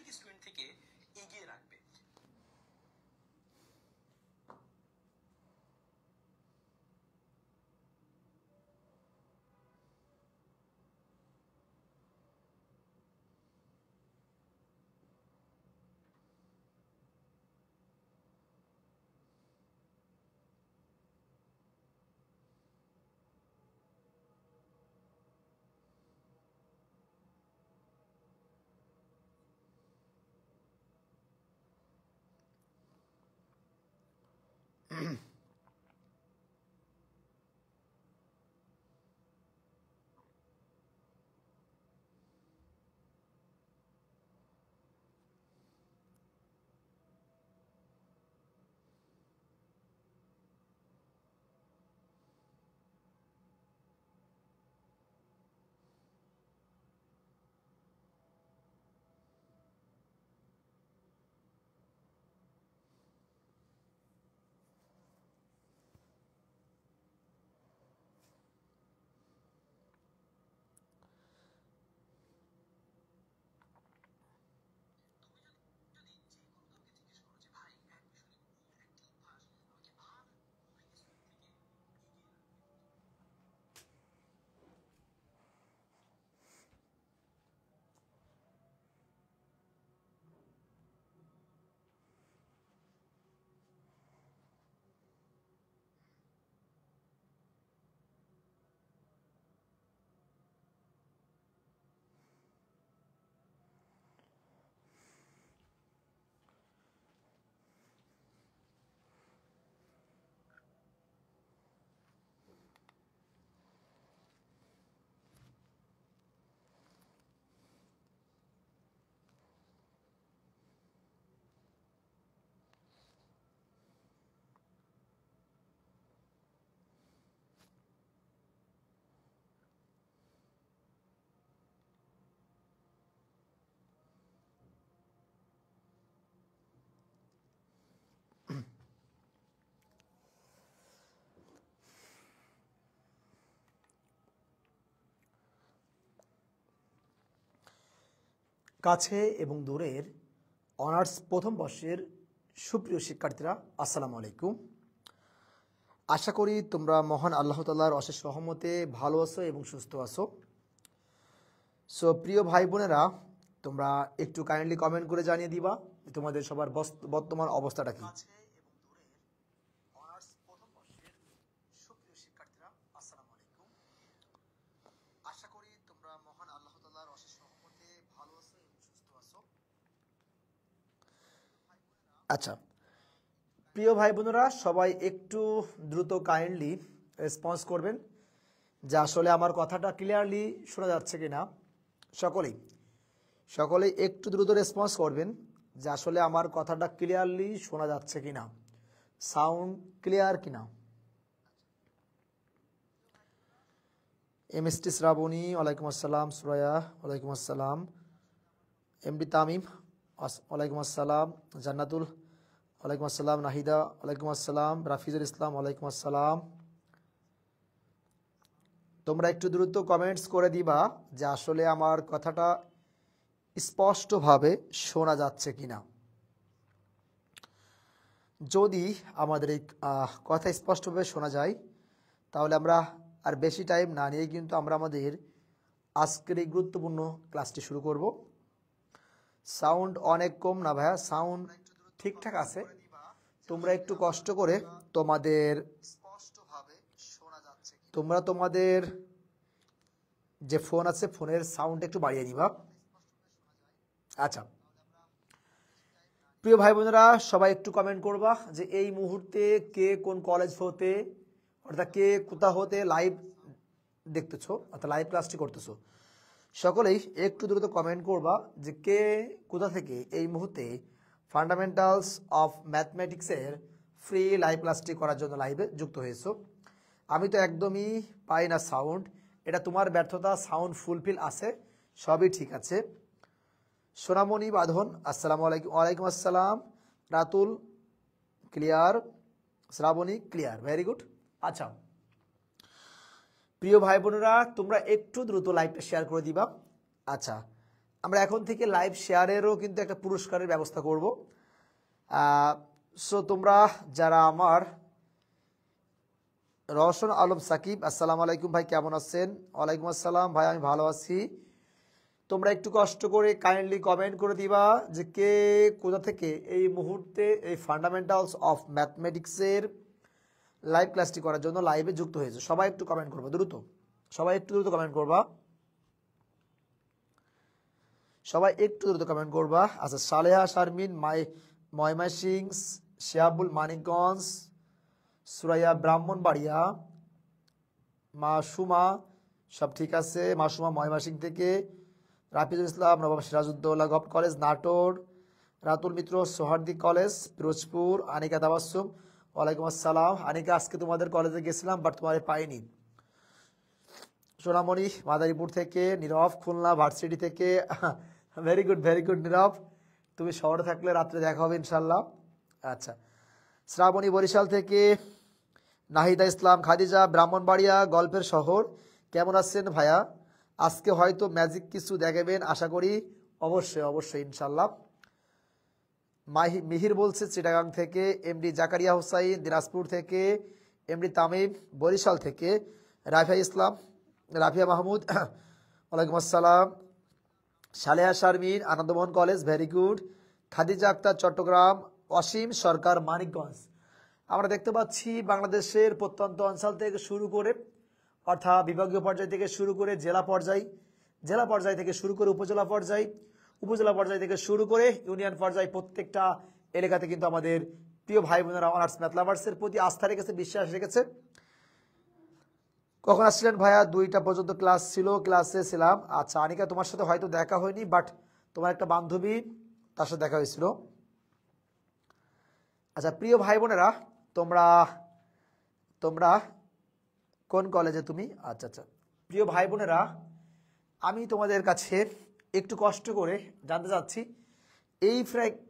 অবশ্যই স্টুডেন্ট থেকে এগিয়ে রাখবে। কাছে এবং দূরের অনার্স প্রথম বর্ষের সুপ্রিয় শিক্ষার্থীরা, আসসালামু আলাইকুম। আশা করি তোমরা মহান আল্লাহ তাআলার অশেষ রহমতে ভালো আছো এবং সুস্থ আছো। সো প্রিয় ভাই বোনেরা, তোমরা একটু কাইন্ডলি কমেন্ট করে জানিয়ে দিবা তোমাদের সবার বর্তমান অবস্থাটা কি। আচ্ছা প্রিয় ভাই বোনেরা, সবাই একটু দ্রুত কাইন্ডলি রেসপন্স করবেন যে আসলে আমার কথাটা ক্লিয়ারলি শোনা যাচ্ছে কিনা। সকলেই একটু দ্রুত রেসপন্স করবেন যে আসলে আমার কথাটা ক্লিয়ারলি শোনা যাচ্ছে কিনা, সাউন্ড ক্লিয়ার কিনা। এমএসটি শ্রাবণী ওয়ালাইকুম আসসালাম, সুরায়া ওয়ালাইকুম আসসালাম, এমডি তামিম ওয়ালাইকুম আসসালাম, জান্নাতুল ওয়ালাইকুম আসসালাম, নাহিদা ওয়ালাইকুম আসসালাম, রাফিজুল ইসলাম ওয়ালাইকুম আসসালাম। তোমরা একটু দ্রুত কমেন্টস করে দিবা যে আসলে আমার কথাটা স্পষ্টভাবে শোনা যাচ্ছে কিনা। যদি আমাদের এই কথা স্পষ্টভাবে শোনা যায় তাহলে আমরা আর বেশি টাইম না নিয়ে কিন্তু আমরা আমাদের আজকের এই গুরুত্বপূর্ণ ক্লাসটি শুরু করব। সাউন্ড অনেক কম না ভাইয়া, সাউন্ড ঠিকঠাক আছে। তোমরা একটু কষ্ট করে তোমাদের যে ফোন আছে ফোনের সাউন্ড একটু বাড়িয়ে নিবা। আচ্ছা প্রিয় ভাই বোনেরা, সবাই একটু কমেন্ট করবা যে এই মুহূর্তে কে কোন কলেজ হতে অর্থাৎ কে কোথা হতে লাইভ দেখতেছো অর্থাৎ লাইভ ক্লাসটি করতেছো। সকলেই একটু দ্রুত কমেন্ট করবা যে কে কোথা থেকে এই মুহূর্তে ফান্ডামেন্টালস অফ ম্যাথমেটিক্সের ফ্রি লাইভ ক্লাসটি করার জন্য লাইভে যুক্ত হয়েছো। আমি তো একদমই পাই না সাউন্ড, এটা তোমার ব্যর্থতা। সাউন্ড ফুলফিল আছে, সবই ঠিক আছে। সোনামণি বাঁধন আসসালামু আলাইকুম, ওয়ালাইকুম আসসালাম। Ratul clear, Srabani clear, very good. আচ্ছা প্রিয় ভাই বোনেরা, তোমরা একটু দ্রুত লাইভটা শেয়ার করে দিবা। আচ্ছা আমরা এখন থেকে লাইভ শেয়ারেরও কিন্তু একটা পুরস্কারের ব্যবস্থা করব। সো তোমরা যারা আমার রওশন আলম সাকিব, আসসালামু আলাইকুম ভাই, কেমন আছেন? ওয়ালাইকুম আসসালাম ভাই, আমি ভালো আছি। তোমরা একটু কষ্ট করে কাইন্ডলি কমেন্ট করে দিবা যে কে কোথা থেকে এই মুহূর্তে এই ফান্ডামেন্টালস অফ ম্যাথমেটিক্সের লাইভ ক্লাসটি করার জন্য লাইভে যুক্ত হয়েছে। সবাই একটু কমেন্ট করবা দ্রুত, সবাই একটু দ্রুত কমেন্ট করবা, সবাই একটু দ্রুত কমেন্ট করবা। আচ্ছা, সালেহা শারমিন ময়মনসিংহ, শিহাবুল মানিকগঞ্জ, সুরাইয়া ব্রাহ্মণবাড়িয়া, মাসুমা সব ঠিক আছে, মাসুমা ময়মনসিংহ থেকে, রাফিজুল ইসলাম নবাব সিরাজউদ্দৌলা গভর্নমেন্ট কলেজ নাটোর, রাতুল মিত্র সোহার্দি কলেজ পিরোজপুর, আনিকা তাবাসসুম, ওয়ালাইকুম আসসালাম। আনিকা, আজকে তোমাদের কলেজে গেছিলাম বাট তোমারে পাইনি। সোনামণি মাদারীপুর থেকে, নীরব খুলনা ভার্সিটি থেকে, ভেরি গুড নীরব, তুমি শহরে থাকলে রাত্রে দেখা হবে ইনশাল্লাহ। আচ্ছা, শ্রাবণী বরিশাল থেকে, নাহিদা ইসলাম খাদিজা ব্রাহ্মণবাড়িয়া গল্পের শহর, কেমন আছেন ভাইয়া? আজকে হয়তো ম্যাজিক কিছু দেখাবেন আশা করি। অবশ্যই ইনশাল্লাহ। মিহির বলছে চিটাগাং থেকে, এমডি জাকারিয়া হুসাইন দিনাজপুর থেকে, এমডি তামিম বরিশাল থেকে, রাফিয়া মাহমুদ ওয়ালাইকুম আসসালাম, Saleha Sharmin Anandamohan college very good, Khadija Akhtar Chattogram, Asim Sarkar Manikganj. আমরা দেখতে পাচ্ছি বাংলাদেশের প্রত্যন্ত অঞ্চল থেকে শুরু করে অর্থাৎ বিভাগীয় পর্যায় থেকে শুরু করে জেলা পর্যায় থেকে শুরু করে উপজেলা পর্যায় থেকে শুরু করে ইউনিয়ন পর্যায়, প্রত্যেকটা এলাকাতে কিন্তু আমাদের প্রিয় ভাই বোনেরা অনার্স ম্যাথ লাভার্সের প্রতি আস্থা রেখেছে, বিশ্বাস রেখেছে। কখন আসছিলেন ভাইয়া? 2টা পর্যন্ত ক্লাস ছিল, ক্লাসে ছিলাম। আচ্ছা আনিকা, তোমার সাথে হয়তো দেখা হয়নি বাট তোমার একটা বান্ধবী, তার সাথে দেখা হয়েছিল। আচ্ছা প্রিয় ভাই বোনেরা, তোমরা কোন কলেজে তুমি? আচ্ছা প্রিয় ভাই বোনেরা, আমি তোমাদের কাছে একটু কষ্ট করে জানতে চাচ্ছি এই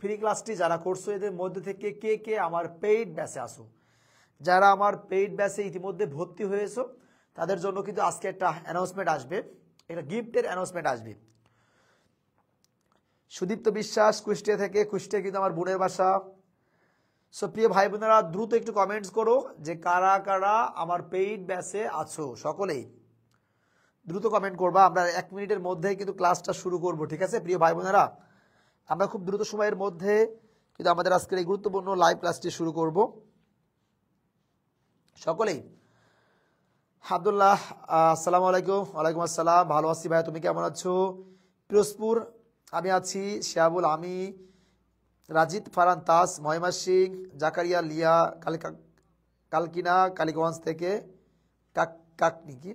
ফ্রি ক্লাসটি যারা করছো এদের মধ্যে থেকে কে কে আমার পেইড ব্যাচে আসো। যারা আমার পেইড ব্যাচে ইতিমধ্যে ভর্তি হয়েছো তাদের জন্য কিন্তু আজকে একটা অ্যানাউন্সমেন্ট আসবে, একটা গিফটের অ্যানাউন্সমেন্ট আসবে। সুদীপ্ত বিশ্বাস কুষ্টিয়া থেকে, কুষ্টিয়া কিন্তু আমার বোনের বাসা। সো প্রিয় ভাই বোনেরা দ্রুত একটু কমেন্টস করো যে কারা কারা আমার পেইড ব্যাচে আছো, সকলেই দ্রুত কমেন্ট করবা। আমরা 1 মিনিটের মধ্যে কিন্তু ক্লাসটা শুরু করব, ঠিক আছে প্রিয় ভাই বোনেরা? আমরা খুব দ্রুত সময়ের মধ্যে কিন্তু আমাদের আজকের এই গুরুত্বপূর্ণ লাইভ ক্লাসটি শুরু করব। সকলেই আব্দুল্লাহ, আসসালামু আলাইকুম। ওয়ালাইকুম আসসালাম, ভালো আছি ভাই, তুমি কেমন আছো? পিরোজপুর আমি আছি, শিহাবুল, আমি রাজিদ ফারান তাস ময়মনসিংহ, জাকারিয়া লিয়া কালকিনা কালীগঞ্জ থেকে, কাকনি কি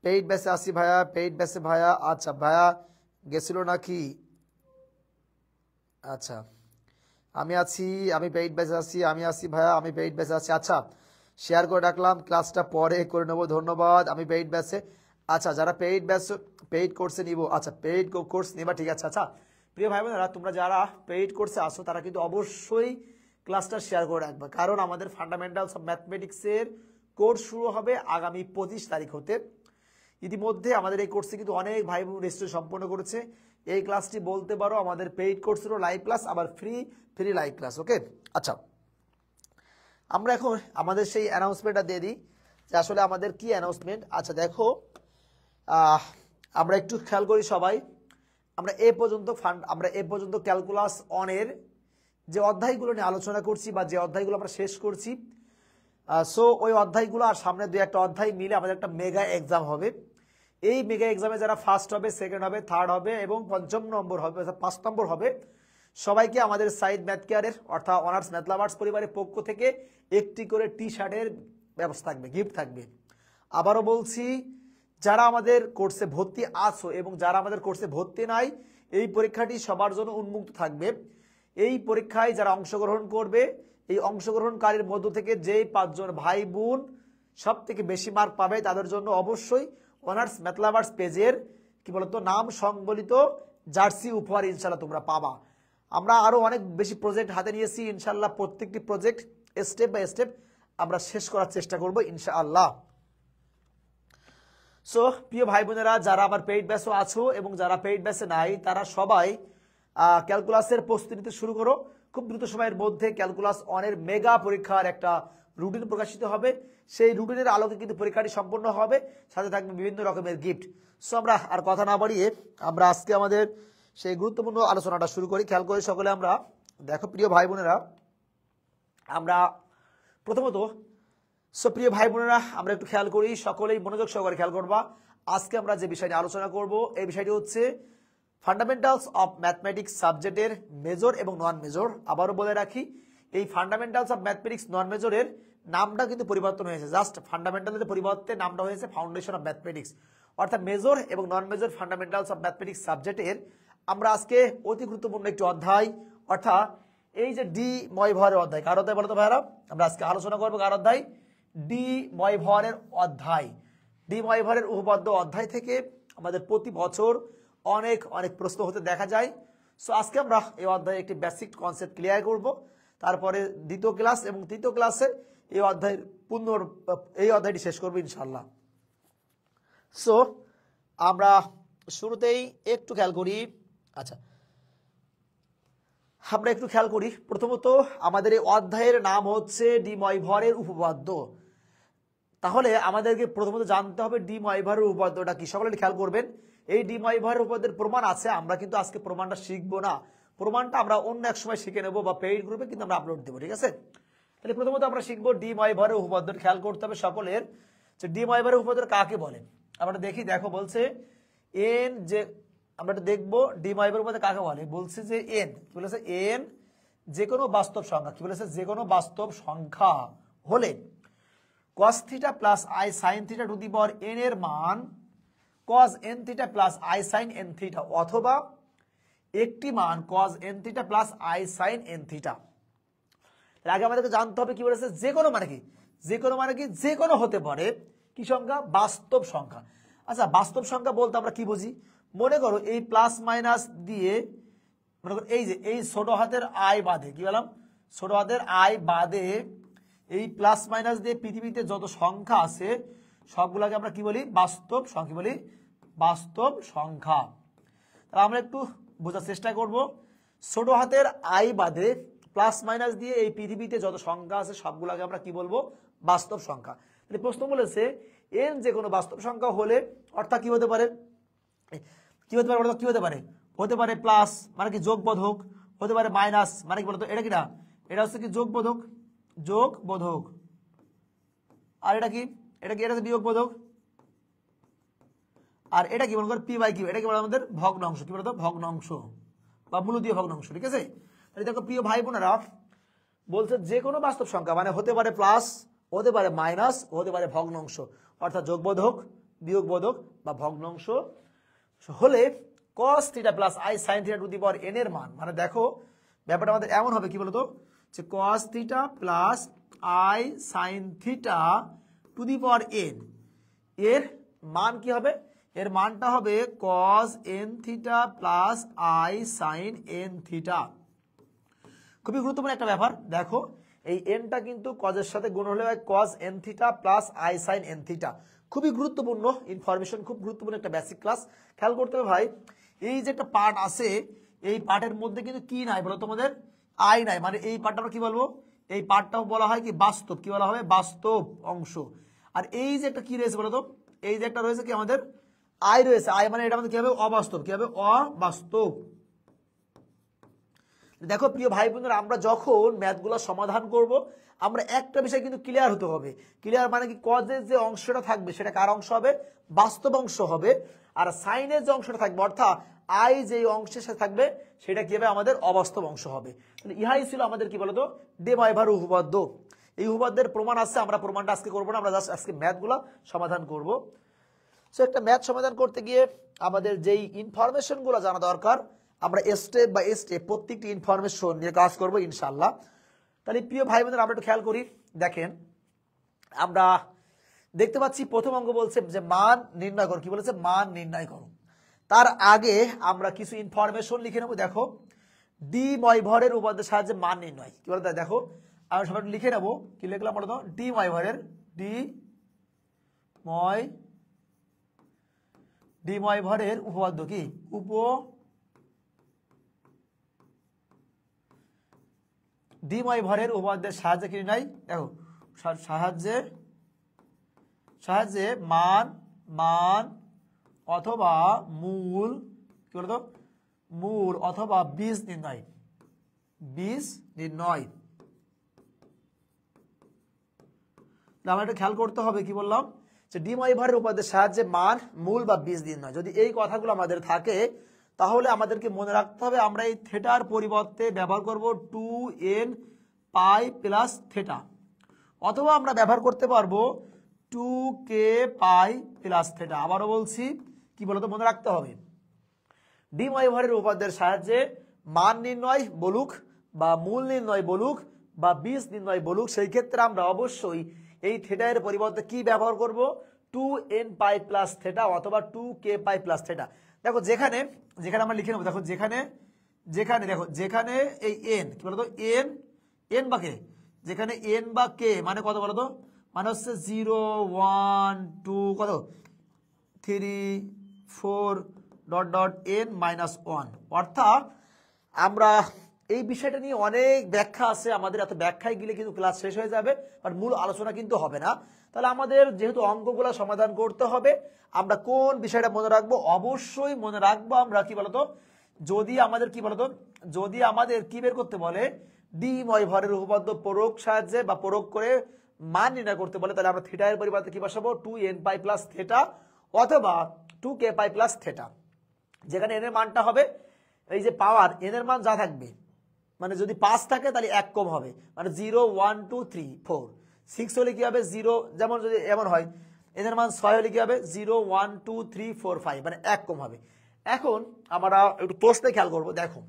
পেইড ব্যাচে আসি ভাইয়া, পেইড ব্যাচে ভাইয়া। আচ্ছা ভাইয়া গেছিল নাকি? আচ্ছা আমি আছি, আমি পেইড ব্যাচে আছি, আমি আছি ভাইয়া, আমি পেইড ব্যাচে আছি। আচ্ছা শেয়ার করে রাখলাম, ক্লাসটা পরে করে নেবো, ধন্যবাদ। আমি পেইড ব্যাচে। আচ্ছা যারা পেইড কোর্সে নিব, আচ্ছা পেইড কোর্স নিবা, ঠিক আছে। আচ্ছা প্রিয় ভাই বোনেরা, তোমরা যারা পেইড কোর্সে আসো তারা কিন্তু অবশ্যই ক্লাসটা শেয়ার করে রাখবে, কারণ আমাদের ফান্ডামেন্টালস অফ ম্যাথমেটিক্সের কোর্স শুরু হবে আগামী 25 তারিখ হতে। ইতিমধ্যে আমাদের এই কোর্সে কিন্তু অনেক ভাই বোন রেজিস্ট্রেশন সম্পন্ন করেছে। এই ক্লাসটি বলতে পারো আমাদের পেইড কোর্সেরও লাইভ ক্লাস, আবার ফ্রি লাইভ ক্লাস, ওকে। আচ্ছা আমরা এখন আমাদের সেই অ্যানাউন্সমেন্টটা দিয়ে দিই যে আসলে আমাদের কি অ্যানাউন্সমেন্ট। আচ্ছা দেখো, আমরা একটু খেয়াল করি সবাই, আমরা এ পর্যন্ত ক্যালকুলাস অনের যে অধ্যায়গুলো নিয়ে আলোচনা করছি বা যে অধ্যায়গুলো আমরা শেষ করছি, সো ওই অধ্যায়গুলো আর সামনে 2-1টা অধ্যায় মিলে আমাদের একটা মেগা এক্সাম হবে। এই মেগা এক্সামে যারা ফার্স্ট হবে, সেকেন্ড হবে, থার্ড হবে এবং 5 নম্বর হবে, 5 নম্বর হবে, সবাইকে আমাদের সাইদ ম্যাথ কেয়ারের অর্থাৎ অনার্স ম্যাথ লাভার্স পরিবারের পক্ষ থেকে একটি করে টি-শার্টের ব্যবস্থা থাকবে, গিফট থাকবে। আবারও বলছি, যারা আমাদের কোর্সে ভর্তি আছো এবং যারা আমাদের কোর্সে ভর্তি নাই, এই পরীক্ষাটি সবার জন্য উন্মুক্ত থাকবে। এই পরীক্ষায় যারা অংশগ্রহণ করবে, এই অংশগ্রহণকারীর মধ্য থেকে যেই 5 জন ভাই বোন সব থেকে বেশি মার্ক পাবে তাদের জন্য অবশ্যই অনার্স ম্যাথ লাভার্স পেজের কি বলতো নাম সংবলিত জার্সি উপহার ইনশাল্লাহ তোমরা পাবা। আমরা আরো অনেক বেশি প্রজেক্ট হাতে নিয়েছি ইনশাল্লাহ, প্রত্যেকটি প্রজেক্ট স্টেপ বাই স্টেপ আমরা শেষ করার চেষ্টা করব ইনশাআল্লাহ। সো প্রিয় ভাই বোনেরা, যারা আবার পেইড ব্যাচও আছো এবং যারা পেইড ব্যাচে নাই, তারা সবাই ক্যালকুলাসের প্রস্তুতি নিতে শুরু করো। খুব দ্রুত সময়ের মধ্যে ক্যালকুলাস অনের মেগা পরীক্ষার একটা রুটিন প্রকাশিত হবে। সেই রুটিনের আলোকে কিন্তু পরীক্ষাটি সম্পন্ন হবে, সাথে থাকবে বিভিন্ন রকমের গিফট। সো আমরা আর কথা না বাড়িয়ে আমরা আজকে আমাদের সেই গুরুত্বপূর্ণ আলোচনাটা শুরু করি। খেয়াল করে সকলে আমরা দেখো প্রিয় ভাই বোনেরা, আমরা প্রথমত প্রিয় ভাই বোনেরা আমরা একটু খেয়াল করি, সকলেই মনোযোগ সহকারে খেয়াল করবা। আজকে আমরা যে বিষয় নিয়ে আলোচনা করব, এই বিষয়টি হচ্ছে ফান্ডামেন্টালস অফ ম্যাথমেটিক্স সাবজেক্টের মেজর এবং নন মেজর। আবারও বলে রাখি, এই ফান্ডামেন্টালস অফ ম্যাথমেটিক্স নন মেজরের নামটা কিন্তু পরিবর্তন হয়েছে। জাস্ট ফান্ডামেন্টালের পরিবর্তে নামটা হয়েছে ফাউন্ডেশন অফ ম্যাথমেটিক্স। অর্থাৎ মেজর এবং non major fundamentals of mathematics সাবজেক্টের আমরা আজকে অতি গুরুত্বপূর্ণ একটি অধ্যায়, অর্থাৎ এই যে ডি ময়ভরের অধ্যায়, কার অধ্যায় বলতো ভাইরা? আমরা আজকে আলোচনা করবো কার অধ্যায়? ডি ময়ভরের অধ্যায়। ডি ময়ভরের উপপাদ্য অধ্যায় থেকে আমাদের প্রতি বছর অনেক অনেক প্রশ্ন হতে দেখা যায়। সো আজকে আমরা এই অধ্যায়ে একটি বেসিক কনসেপ্ট ক্লিয়ার করব, তারপরে দ্বিতীয় ক্লাস এবং তৃতীয় ক্লাসে এই অধ্যায়ের এই অধ্যায়টি শেষ করবো ইনশাল্লাহ। সো আমরা শুরুতেই একটু খেয়াল করি, আচ্ছা আমরা একটু খেয়াল করি, প্রথমত আমাদের এই অধ্যায়ের নাম হচ্ছে ডি ময়ভরের উপপাদ্য। তাহলে আমাদেরকে প্রথমত জানতে হবে ডি ময়ভরের উপপাদ্যটা কি। সকলে খেয়াল করবেন, এই ডি ময়ভরের উপপাদ্যের প্রমাণ আছে, আমরা কিন্তু আজকে প্রমাণটা শিখবো না, প্রমাণটা আমরা অন্য এক সময় শিখে নেবো বা পেইড গ্রুপে কিন্তু আমরা আপলোড দেবো, ঠিক আছে? তাহলে প্রথমত আমরা শিখবো ডি ময়ভরের উপপাদ্যটা। খেয়াল করতে হবে সকলের যে ডি ময়ভরের উপপাদ্য কাকে বলে। আমরা দেখি, দেখো বলছে এন, যে আমরা দেখবো ডি ময়ভরের উপপাদ্য কাকে বলে। বলছে যে এন, কি বলেছে? এন যে কোনো বাস্তব সংখ্যা, কি বলেছে? যে কোনো বাস্তব সংখ্যা হলে cos theta plus i sine theta two the power n এর মান cos n theta plus i sign n theta, অথবা একটি মান cos n theta plus i sign n theta. এর আগে আমাদেরকে জানতে হবে কি বলেছে, যে কোনো মানে কি, যে কোনো মানে কি, যে কোনো হতে পারে কি সংখ্যা? বাস্তব সংখ্যা। আচ্ছা, বাস্তব সংখ্যা বলতে আমরা কি বুঝি? মনে করো এই প্লাস মাইনাস দিয়ে, মনে করো এই যে এই ছোট হাতের আই বাদে, কি বললাম? ছোট হাতের আই বাদে এই প্লাস মাইনাস দিয়ে পৃথিবীতে যত সংখ্যা আছে সবগুলোকে আমরা কি বলি? বাস্তব সংখ্যা বলি, বাস্তব সংখ্যা। তাহলে আমরা একটু বোঝার চেষ্টা করব, ছোট হাতের আই বাদে প্লাস মাইনাস দিয়ে এই পৃথিবীতে যত সংখ্যা আছে সবগুলোকে আমরা কি বলবো? বাস্তব সংখ্যা। তাহলে প্রশ্ন বলেছে এন যে কোনো বাস্তব সংখ্যা হলে, অর্থাৎ কি হতে পারে? কি হতে পারে? কি হতে পারে? হতে পারে প্লাস মানে কি যোগবোধক, হতে পারে মাইনাস মানে কি বলতো? এটা কি না? এটা হচ্ছে কি যোগবোধক, যোগবোধক। আর এটা কি? এটা কি? এটা হচ্ছে বিয়োগবোধক। আর এটা কি? মনে করো পি বাই কিউ, এটা কি বলে? আমাদের ভগ্নাংশ। কি বলতো? ভগ্নাংশ বা মূলদীয় ভগ্নাংশ, ঠিক আছে? তাহলে দেখো প্রিয় ভাই বোনেরা, বলছে যে কোনো বাস্তব সংখ্যা মানে হতে পারে প্লাস, হতে পারে মাইনাস, হতে পারে ভগ্নাংশ, অর্থাৎ যোগবোধক, বিয়োগবোধক বা ভগ্নাংশ হলে cos theta plus i sine theta two the power n এর মান, মানে দেখো ব্যাপারটা আমাদের এমন হবে, কি বলতো? যে cos theta plus i sine theta two the power n এর মান কি হবে? এর মানটা হবে cos n theta plus i sign n theta. খুবই গুরুত্বপূর্ণ একটা ব্যাপার, দেখো এই এনটা কিন্তু কজের সাথে গুণ হলে হয় cos n theta plus i sign n theta. খুবই গুরুত্বপূর্ণ ইনফরমেশন, খুব গুরুত্বপূর্ণ একটা বেসিক ক্লাস। খেয়াল করতে হবে ভাই, এই যে একটা পার্ট আছে, এই পার্টের মধ্যে কিন্তু কি নাই বলো তোমাদের? আই নাই, মানে এই পার্টটা আমরা কি বলবো? এই পার্টটাও বলা হয় কি? বাস্তব। কি বলা হবে? বাস্তব অংশ। আর এই যে একটা কি রয়েছে বলো তো? এই যে একটা রয়েছে কি আমাদের আই রয়েছে, আই মানে এটা আমাদের কি হবে? অবাস্তব। কি হবে? অবাস্তব। দেখো প্রিয় ভাই বোনেরা, আমরা যখন ম্যাথগুলো সমাধান করব, আমরা একটা বিষয় কিন্তু ক্লিয়ার হতে হবে। ক্লিয়ার মানে কি? কজের যে অংশটা থাকবে সেটা কার অংশ হবে? বাস্তব অংশ হবে। আর সাইনের যে অংশটা থাকবে, অর্থাৎ আই যে অংশের সাথে থাকবে সেটা কি হবে? আমাদের অবাস্তব অংশ হবে। তাহলে ইহাই ছিল আমাদের কি বলতো? ডি ময়ভরের উপপাদ্য। এই উপপাদ্যের প্রমাণ আছে, আমরা প্রমাণটা আজকে করবো না, আমরা জাস্ট আজকে ম্যাথগুলো সমাধান করব। সো একটা ম্যাথ সমাধান করতে গিয়ে আমাদের যেই ইনফরমেশনগুলো জানা দরকার, আমরা স্টেপ বাই স্টেপ প্রত্যেকটি ইনফরমেশন নিয়ে কাজ করবো ইনশাল্লাহ। তাহলে প্রিয় ভাই বোনেরা, আমরা একটু খেয়াল করি, দেখেন আমরা দেখতে পাচ্ছি প্রথম অঙ্ক বলছে যে মান নির্ণয় করো। কি বলেছে? মান নির্ণয় করো। তার আগে আমরা কিছু ইনফরমেশন লিখে নেবো। দেখো ডি ময়ভরের উপপাদ্যের সাহায্যে মান নির্ণয়, কি বলতো? দেখো আমরা সবাই লিখে নেবো, কি লিখলাম বলতো? ডি ময়ভরের, ডি ময় ডিময় ভরের উপপাদ্য কি ডিময় ভরের উপপাদ্যের সাহায্যে কি নাই দেখো সাহায্যে মান অথবা মূল কি বলতো মূল অথবা বীজ নির্ণয় আমরা একটু খেয়াল করতে হবে কি বললাম যে ডিময় ভরের উপপাদ্যের সাহায্যে মান মূল বা বীজ নির্ণয় যদি এই কথাগুলো আমাদের থাকে তাহলে আমাদেরকে মনে রাখতে হবে আমরা এই থেটার পরিবর্তে ব্যবহার করব 2n পাই প্লাস থেটা অথবা আমরা ব্যবহার করতে পারবো 2k পাই প্লাস থেটা আবারও বলছি কি বলতো মনে রাখতে হবে ডিময় ভরের উপপাদ্যের সাহায্যে মান নির্ণয় বলুক বা মূল নির্ণয় বলুক বা বীজ নির্ণয় বলুক সেই ক্ষেত্রে আমরা অবশ্যই এই থেটার পরিবর্তে কি ব্যবহার করব 2n পাই প্লাস থেটা অথবা 2k পাই প্লাস থেটা দেখো যেখানে আমরা লিখে নেব দেখো যেখানে এই n কি বলতো n বা কে যেখানে n বা k মানে কত বলতো মানে হচ্ছে 0 1 2 কত 3 4 n -1 অর্থাৎ আমরা এই বিষয়টা নিয়ে অনেক ব্যাখ্যা আছে আমাদের এত ব্যাখ্যায় গেলে কিন্তু ক্লাস শেষ হয়ে যাবে আর মূল আলোচনা কিন্তু হবে না তাহলে আমাদের যেহেতু অঙ্কগুলো সমাধান করতে হবে আমরা কোন বিষয়টা মনে রাখবো অবশ্যই মনে রাখবো আমরা কি বলতো যদি আমাদের কি বের করতে বলে ডিময় ভরের উপপাদ্য প্রয়োগ সাহায্যে বা প্রয়োগ করে মান নির্ণয় করতে বলে তাহলে আমরা থিটা এর পরিবর্তে কি বসাবো 2n পাই প্লাস থেটা অথবা 2k পাই প্লাস থেটা যেখানে n এর মানটা হবে এই যে পাওয়ার n এর মান যা থাকবে মানে যদি 5 থাকে তাহলে 1 কম হবে মানে 0 1 2 3 4 6 হলে কি হবে 0 যেমন যদি এমন হয় n এর মান 6 হলে কি হবে 0 1 2 3 4 5 মানে 1 কম হবে এখন আমরা একটু প্রশ্নে খেয়াল করব দেখো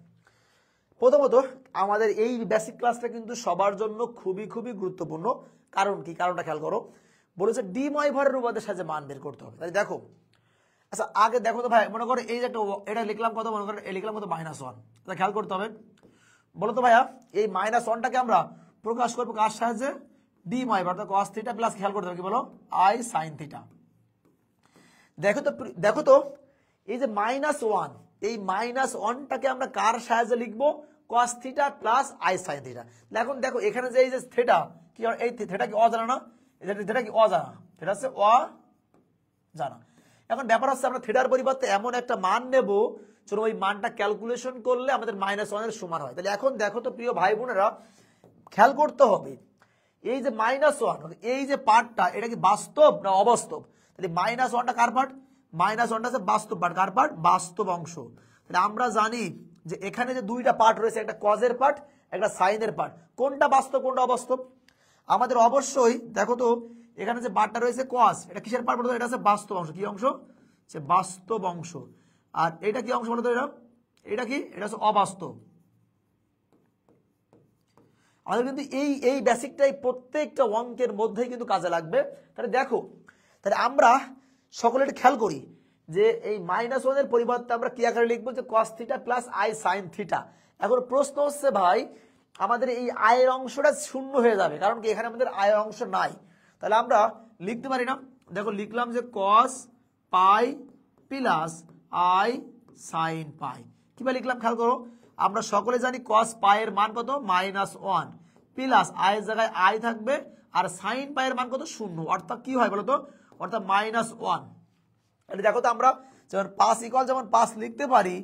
প্রথমত আমাদের এই বেসিক ক্লাসটা কিন্তু সবার জন্য খুবই গুরুত্বপূর্ণ কারণটা খেয়াল করো বলেছে ডিময় ভরের উপপাদ্যের সাহায্যে মান বের করতে হবে তাই দেখো আচ্ছা আগে দেখো তো ভাই মনে করো এই যে এটা লিখলাম কত মনে করো লিখলাম কত -1 তাহলে খেয়াল করতে হবে বলো তো ভাইয়া এই -1টাকে আমরা প্রকাশ করবো কার সাহায্যে ডিময় ভর cos থিটা প্লাস খেয়াল করতে হবে কি বলো i sin থিটা দেখো তো এই যে -1 এই -1টাকে আমরা কার সাহায্যে লিখবো cos theta plus i sin theta এখন দেখো এখানে যে এই যে থিটা কি এই থিটা কি অজানা না থিটা কি অজানা থিটা হচ্ছে অজানা এখন ব্যাপার হচ্ছে আমরা থিটার পরিবর্তে এমন একটা মান নেব চলো ওই মানটা ক্যালকুলেশন করলে আমাদের -1 এর সমান হয় তাহলে এখন দেখো তো প্রিয় ভাই বোনেরা খেয়াল করতে হবে এই যে -1 এই যে পার্টটা এটা কি বাস্তব না অবাস্তব তাহলে -1টা কার পার্ট -1টা হচ্ছে বাস্তব পার্ট কার পার্ট বাস্তব অংশ তাহলে আমরা জানি যে এখানে যে দুইটা পার্ট রয়েছে একটা কজের পার্ট একটা সাইনের পার্ট কোনটা বাস্তব কোনটা অবাস্তব আমাদের অবশ্যই দেখো তো এখানে যে পার্টটা রয়েছে কস এটা কিসের পার্ট বলতো এটা হচ্ছে বাস্তব অংশ কি অংশ সে বাস্তব অংশ আর এটা কি অংশ বলতো এটা কি এটা হচ্ছে অবাস্তব আমাদের কিন্তু এই বেসিকটাই প্রত্যেকটা অঙ্কের মধ্যেই কিন্তু কাজে লাগবে তাহলে দেখো তাহলে আমরা সকলে একটু খেয়াল করি যে এই -1 এর পরিবর্তে আমরা কি আকারে লিখবো যে cos theta plus i sin theta এখন প্রশ্ন হচ্ছে ভাই আমাদের এই i এর অংশটা শূন্য হয়ে যাবে কারণ কি এখানে আমাদের i এর অংশ নাই তাহলে আমরা লিখতে পারি না দেখো লিখলাম যে cos pi plus i sin পাই কিভাবে লিখলাম খেয়াল করো আমরা সকলে জানি cos পাই এর মান কত -1 প্লাস i এর জায়গায় i থাকবে আর sin পাই এর মান কত 0 অর্থাৎ কি হয় বলো তো অর্থাৎ -1 তাহলে দেখো তো আমরা যেমন 5 ইকুয়াল যেমন 5 লিখতে পারি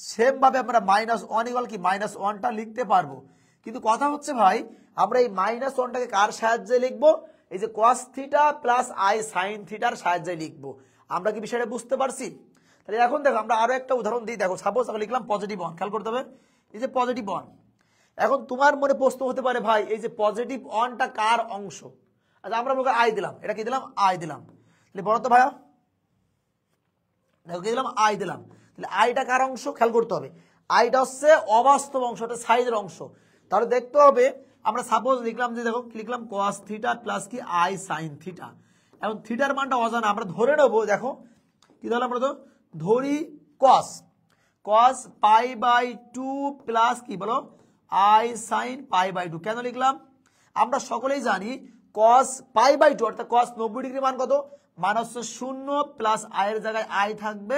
সেম ভাবে আমরা -1 ইকুয়াল কি -1টা লিখতে পারবো কিন্তু কথা হচ্ছে ভাই আমরা এই -1টাকে কার সাহায্যে লিখবো এই যে cos theta plus i sin থিটার সাহায্যে লিখবো আমরা কি বিষয়টা বুঝতে পারছি তাহলে এখন দেখো আমরা আরো একটা উদাহরণ দিই দেখো সাপোজ আমরা লিখলাম পজিটিভ 1 খেয়াল করতে হবে এই যে পজিটিভ 1 এখন তোমার মনে প্রশ্ন হতে পারে ভাই এই যে পজিটিভ 1টা কার অংশ আচ্ছা আমরা বলবো i দিলাম এটা কি দিলাম i দিলাম তাহলে বলো তো ভাইয়া দেখো কি দিলাম i দিলাম তাহলে iটা কার অংশ খেয়াল করতে হবে iটা হচ্ছে অবাস্তব অংশ এটা সাইজের অংশ তাহলে দেখতে হবে আমরা সাপোজ লিখলাম যে দেখো লিখলাম cos থিটা প্লাস কি i sin থিটা এখন থিটার মানটা অজানা আমরা ধরে নেব দেখো কি ধরলাম আমরা তো ধরি cos পাই বাই 2 প্লাস কি বলো i sin পাই বাই 2 কেন লিখলাম আমরা সকলেই জানি কস পাই বাই টু অর্থাৎ কস 90 ডিগ্রি মান কত, মান হচ্ছে 0 প্লাস আই এর জায়গায় আই থাকবে,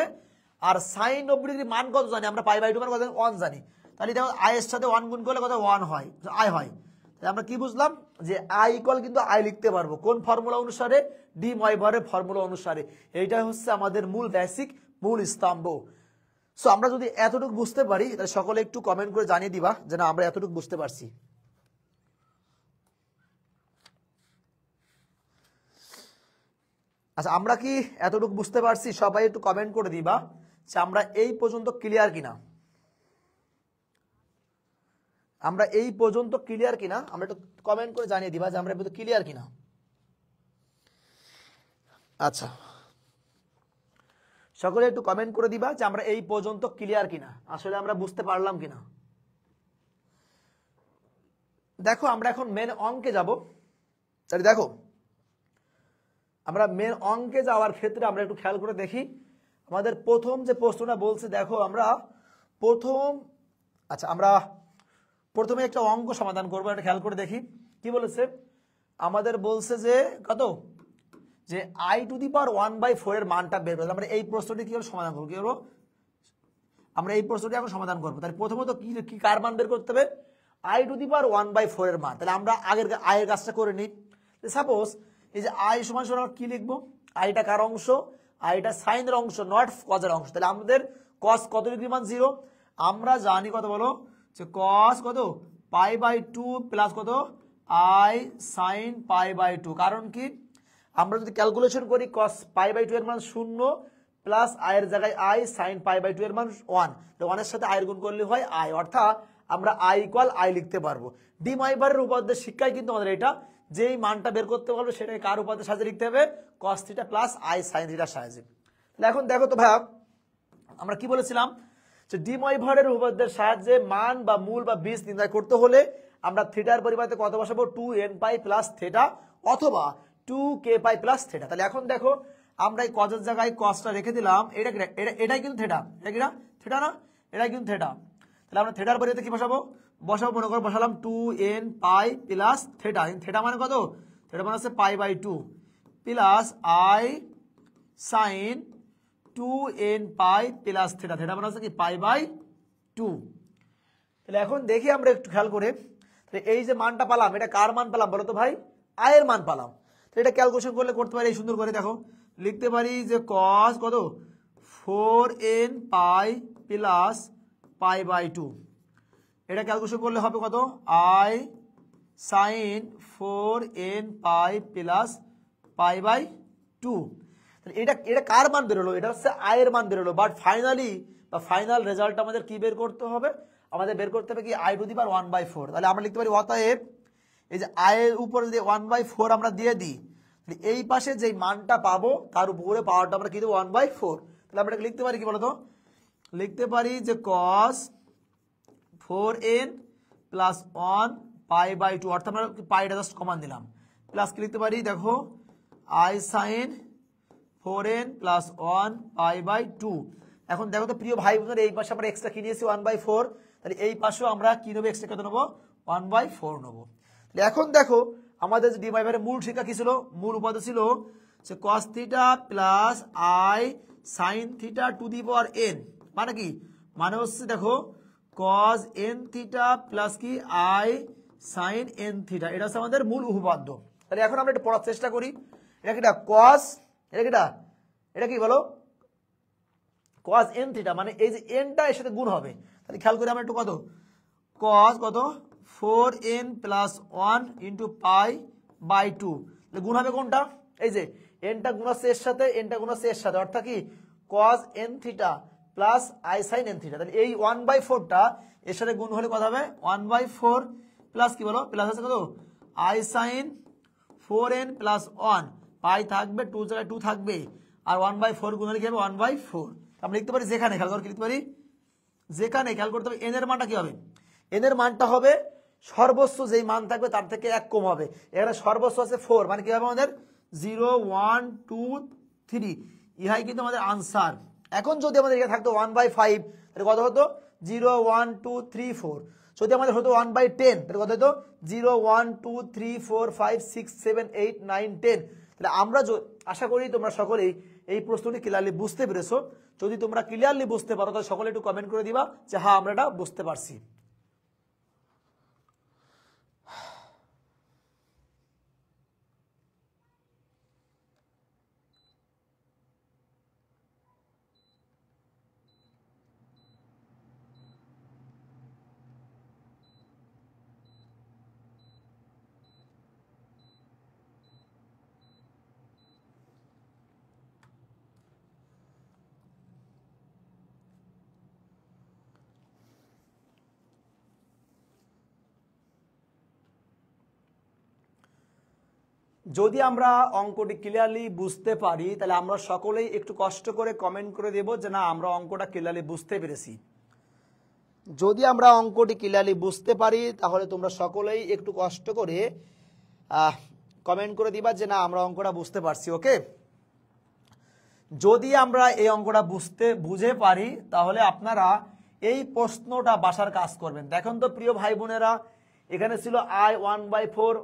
আর সাইন 90 ডিগ্রি মান কত জানি আমরা, পাই বাই টু মান কত 1 জানি, তাহলে দেখো আই এর সাথে 1 গুণ করলে কত 1 হয়, আই হয়। তাহলে আমরা কি বুঝলাম যে আই ইকুয়াল কিন্তু আই লিখতে পারবো কোন ফর্মুলা অনুসারে, ডি ময়ভারের ফর্মুলা অনুসারে। এইটাই হচ্ছে আমাদের মূল বেসিক, মূল স্তম্ভ। সো আমরা যদি এতটুকু বুঝতে পারি তাহলে সকলে একটু কমেন্ট করে জানিয়ে দিবা যে না আমরা এতটুকু বুঝতে পারছি। আচ্ছা আমরা কি এতটুকু বুঝতে পারছি? সবাই একটু কমেন্ট করে দিবা যে আমরা এই পর্যন্ত ক্লিয়ার কিনা, আমরা এই পর্যন্ত ক্লিয়ার কিনা, আমরা একটু কমেন্ট করে জানিয়ে দিবা যে আমরা এই পর্যন্ত ক্লিয়ার কিনা। আচ্ছা সকলে একটু কমেন্ট করে দিবা যে আমরা এই পর্যন্ত ক্লিয়ার কিনা, আসলে আমরা বুঝতে পারলাম কিনা। দেখো আমরা এখন মেন অঙ্কে যাব। তাহলে দেখো আমরা মেন অঙ্কে যাওয়ার ক্ষেত্রে আমরা একটু খেয়াল করে দেখি আমাদের প্রথম যে প্রশ্নটা বলছে। দেখো আমরা আমরা প্রথমে একটা অঙ্ক সমাধান করবো, একটা খেয়াল করে দেখি কি বলেছে। আমাদের বলছে যে কত, যে আই টু দি পাওয়ার 1/4 এর মানটা বের করতে। আমরা এই প্রশ্নটি কি সমাধান করবো, কি করবো আমরা এই প্রশ্নটি এখন সমাধান করবো। তাহলে প্রথমত কি কার মান বের করতে হবে, আই টু দি পাওয়ার 1/4 এর মান। তাহলে আমরা আয়ের কাজটা করে নিই। সাপোজ এই যে আই সমান সমান কি লিখবো, আইটা কার অংশ, আইটা সাইনের অংশ, নট কজের অংশ। তাহলে আমাদের কস কত ডিগ্রি মান 0, আমরা জানি কত বলো, যে কস কত পাই বাই 2 প্লাস কত আই সাইন পাই বাই 2। কারণ কি আমরা যদি ক্যালকুলেশন করি কস পাই বাই 2 এর মান 0 প্লাস আই এর জায়গায় আই সাইন পাই বাই 2 এর মান 1, 1 এর সাথে আয়ের গুণ করলে হয় আই, অর্থাৎ আমরা আই ইকুয়াল আই লিখতে পারবো। ডি ময়ভারের উপপাদ্যের শিক্ষায় কিন্তু আমাদের এটা যেই মানটা বের করতে পারবে সেটাকে কার উপপাদ্যের সাহায্যে লিখতে হবে, cos theta plus i sign থিটার সাহায্যে। তাহলে এখন দেখো তো ভাইয়া আমরা কি বলেছিলাম, যে ডি ময়ভারের উপপাদ্যের সাহায্যে মান বা মূল বা বীজ নির্ণয় করতে হলে আমরা থিটার পরিবর্তে কত বসাবো, 2n পাই প্লাস থিটা অথবা 2k পাই প্লাস থিটা। তাহলে এখন দেখো আমরা এই কজের জায়গায় কসটা রেখে দিলাম, এটাই কিন্তু থিটা, এটা কিনা থিটা না, এটাই কিন্তু থিটা। তাহলে আমরা থিটার পরিবর্তে কি বসাবো, মনে করে বসালাম 2n pi plus theta. Theta মানে কত, থিটা মানে হচ্ছে pi by 2 plus i sine 2n pi plus theta, theta মানে হচ্ছে কি পাই বাই 2। তাহলে এখন দেখি আমরা একটু খেয়াল করে, এই যে মানটা পালাম এটা কার মান পেলাম বলো তো ভাই, আয়ের মান পালাম। তো এটা ক্যালকুলেশন করলে করতে পারি এই সুন্দর করে, দেখো লিখতে পারি যে কস কত 4n pi plus pi by 2, এটা ক্যালকুলেশন করলে হবে কত i sine 4n pi plus pi by 2। এটা কার মান বেরোলো, এটা হচ্ছে আয়ের মান বেরোলো। বাট ফাইনালি বা ফাইনাল রেজাল্ট আমাদের কি বের করতে হবে, আমাদের বের করতে হবে কি আই টু দি পাওয়ার 1/4। তাহলে আমরা লিখতে পারি অতএব এই যে আয়ের উপরে যদি 1/4 আমরা দিয়ে দিই, এই পাশে যে মানটা পাবো তার উপরে পাওয়ারটা আমরা কি দেবো 1/4। তাহলে আমরা লিখতে পারি কি বলতো, লিখতে পারি যে cos 4n plus 1 pi by 2, অর্থাৎ আমরা পাইটা জাস্ট কমান দিলাম, প্লাস কি লিখতে পারি দেখো i sine 4n plus 1 pi by 2। এখন দেখো তো প্রিয় ভাই বোনের, এই পাশে আমরা এক্সট্রা কি নিয়েছি 1/4, তাহলে এই পাশেও আমরা কি নেবো এক্সট্রা কত নেবো 1/4 নেবো। তাহলে এখন দেখো আমাদের যে ডি ময়ভারের মূল শিক্ষা কি ছিল, মূল উপাদ্য ছিল যে cos theta plus i sine theta two the power n, মানে কি, মানে হচ্ছে দেখো cos n থিটা প্লাস কি আই সাইন n থিটা, এটা হচ্ছে আমাদের মূল উপপাদ্য। তাহলে এখন আমরা এটা পড়ার চেষ্টা করি, এটা কিটা cos, এটা কি বলো cos n থিটা, মানে এই যে nটা এর সাথে গুণ হবে। তাহলে খেয়াল করি আমরা একটু কত cos কত 4n plus 1 into pi by 2, তাহলে গুণ হবে কোনটা, এই যে nটা গুণ আছে এর সাথে, nটা গুণ আছে এর সাথে, অর্থাৎ কি cos n theta plus i sign n theta. তাহলে এই 1/4টা এর সাথে গুণ হলে কত হবে 1/4 প্লাস কি বলো, প্লাস আছে কত আই সাইন 4n প্লাস 1, পাই থাকবে 2 জায়গায় 2 থাকবে, আর 1/4 গুণ হলে কি হবে 1/4। আমরা লিখতে পারি যেখানে, খেয়াল করে লিখতে পারি যেখানে, খেয়াল করতে হবে এন এর মানটা কি হবে, এন এর মানটা হবে সর্বোচ্চ যেই মান থাকবে তার থেকে 1 কম হবে। এখানে সর্বোচ্চ আছে 4, মানে কি হবে আমাদের 0 1 2 3, ইহাই কিন্তু আমাদের আনসার। এখন যদি আমাদের এখানে থাকতো 1/5 তাহলে কত হতো 0 1 2 3 4। যদি আমাদের হতো 1/10 তাহলে কত হতো 0 1 2 3 4 5 6 7 8 9 10। তাহলে আমরা আশা করি তোমরা সকলেই এই প্রশ্নটি ক্লিয়ারলি বুঝতে পেরেছো। যদি তোমরা ক্লিয়ারলি বুঝতে পারো তাহলে সকলে একটু কমেন্ট করে দিবা যে হ্যাঁ আমরা এটা বুঝতে পারছি। যদি আমরা অঙ্কটি ক্লিয়ারলি বুঝতে পারি তাহলে আমরা সকলেই একটু কষ্ট করে কমেন্ট করে দেব যে না আমরা অঙ্কটা ক্লিয়ারলি বুঝতে পেরেছি। যদি আমরা অঙ্কটি ক্লিয়ারলি বুঝতে পারি তাহলে তোমরা সকলেই একটু কষ্ট করে কমেন্ট করে দিবা যে না আমরা অঙ্কটা বুঝতে পারছি। ওকে, যদি আমরা এই অঙ্কটা বুঝে পারি তাহলে আপনারা এই প্রশ্নটা বাসার কাজ করবেন। দেখুন তো প্রিয় ভাই বোনেরা, এখানে ছিল I 1/4,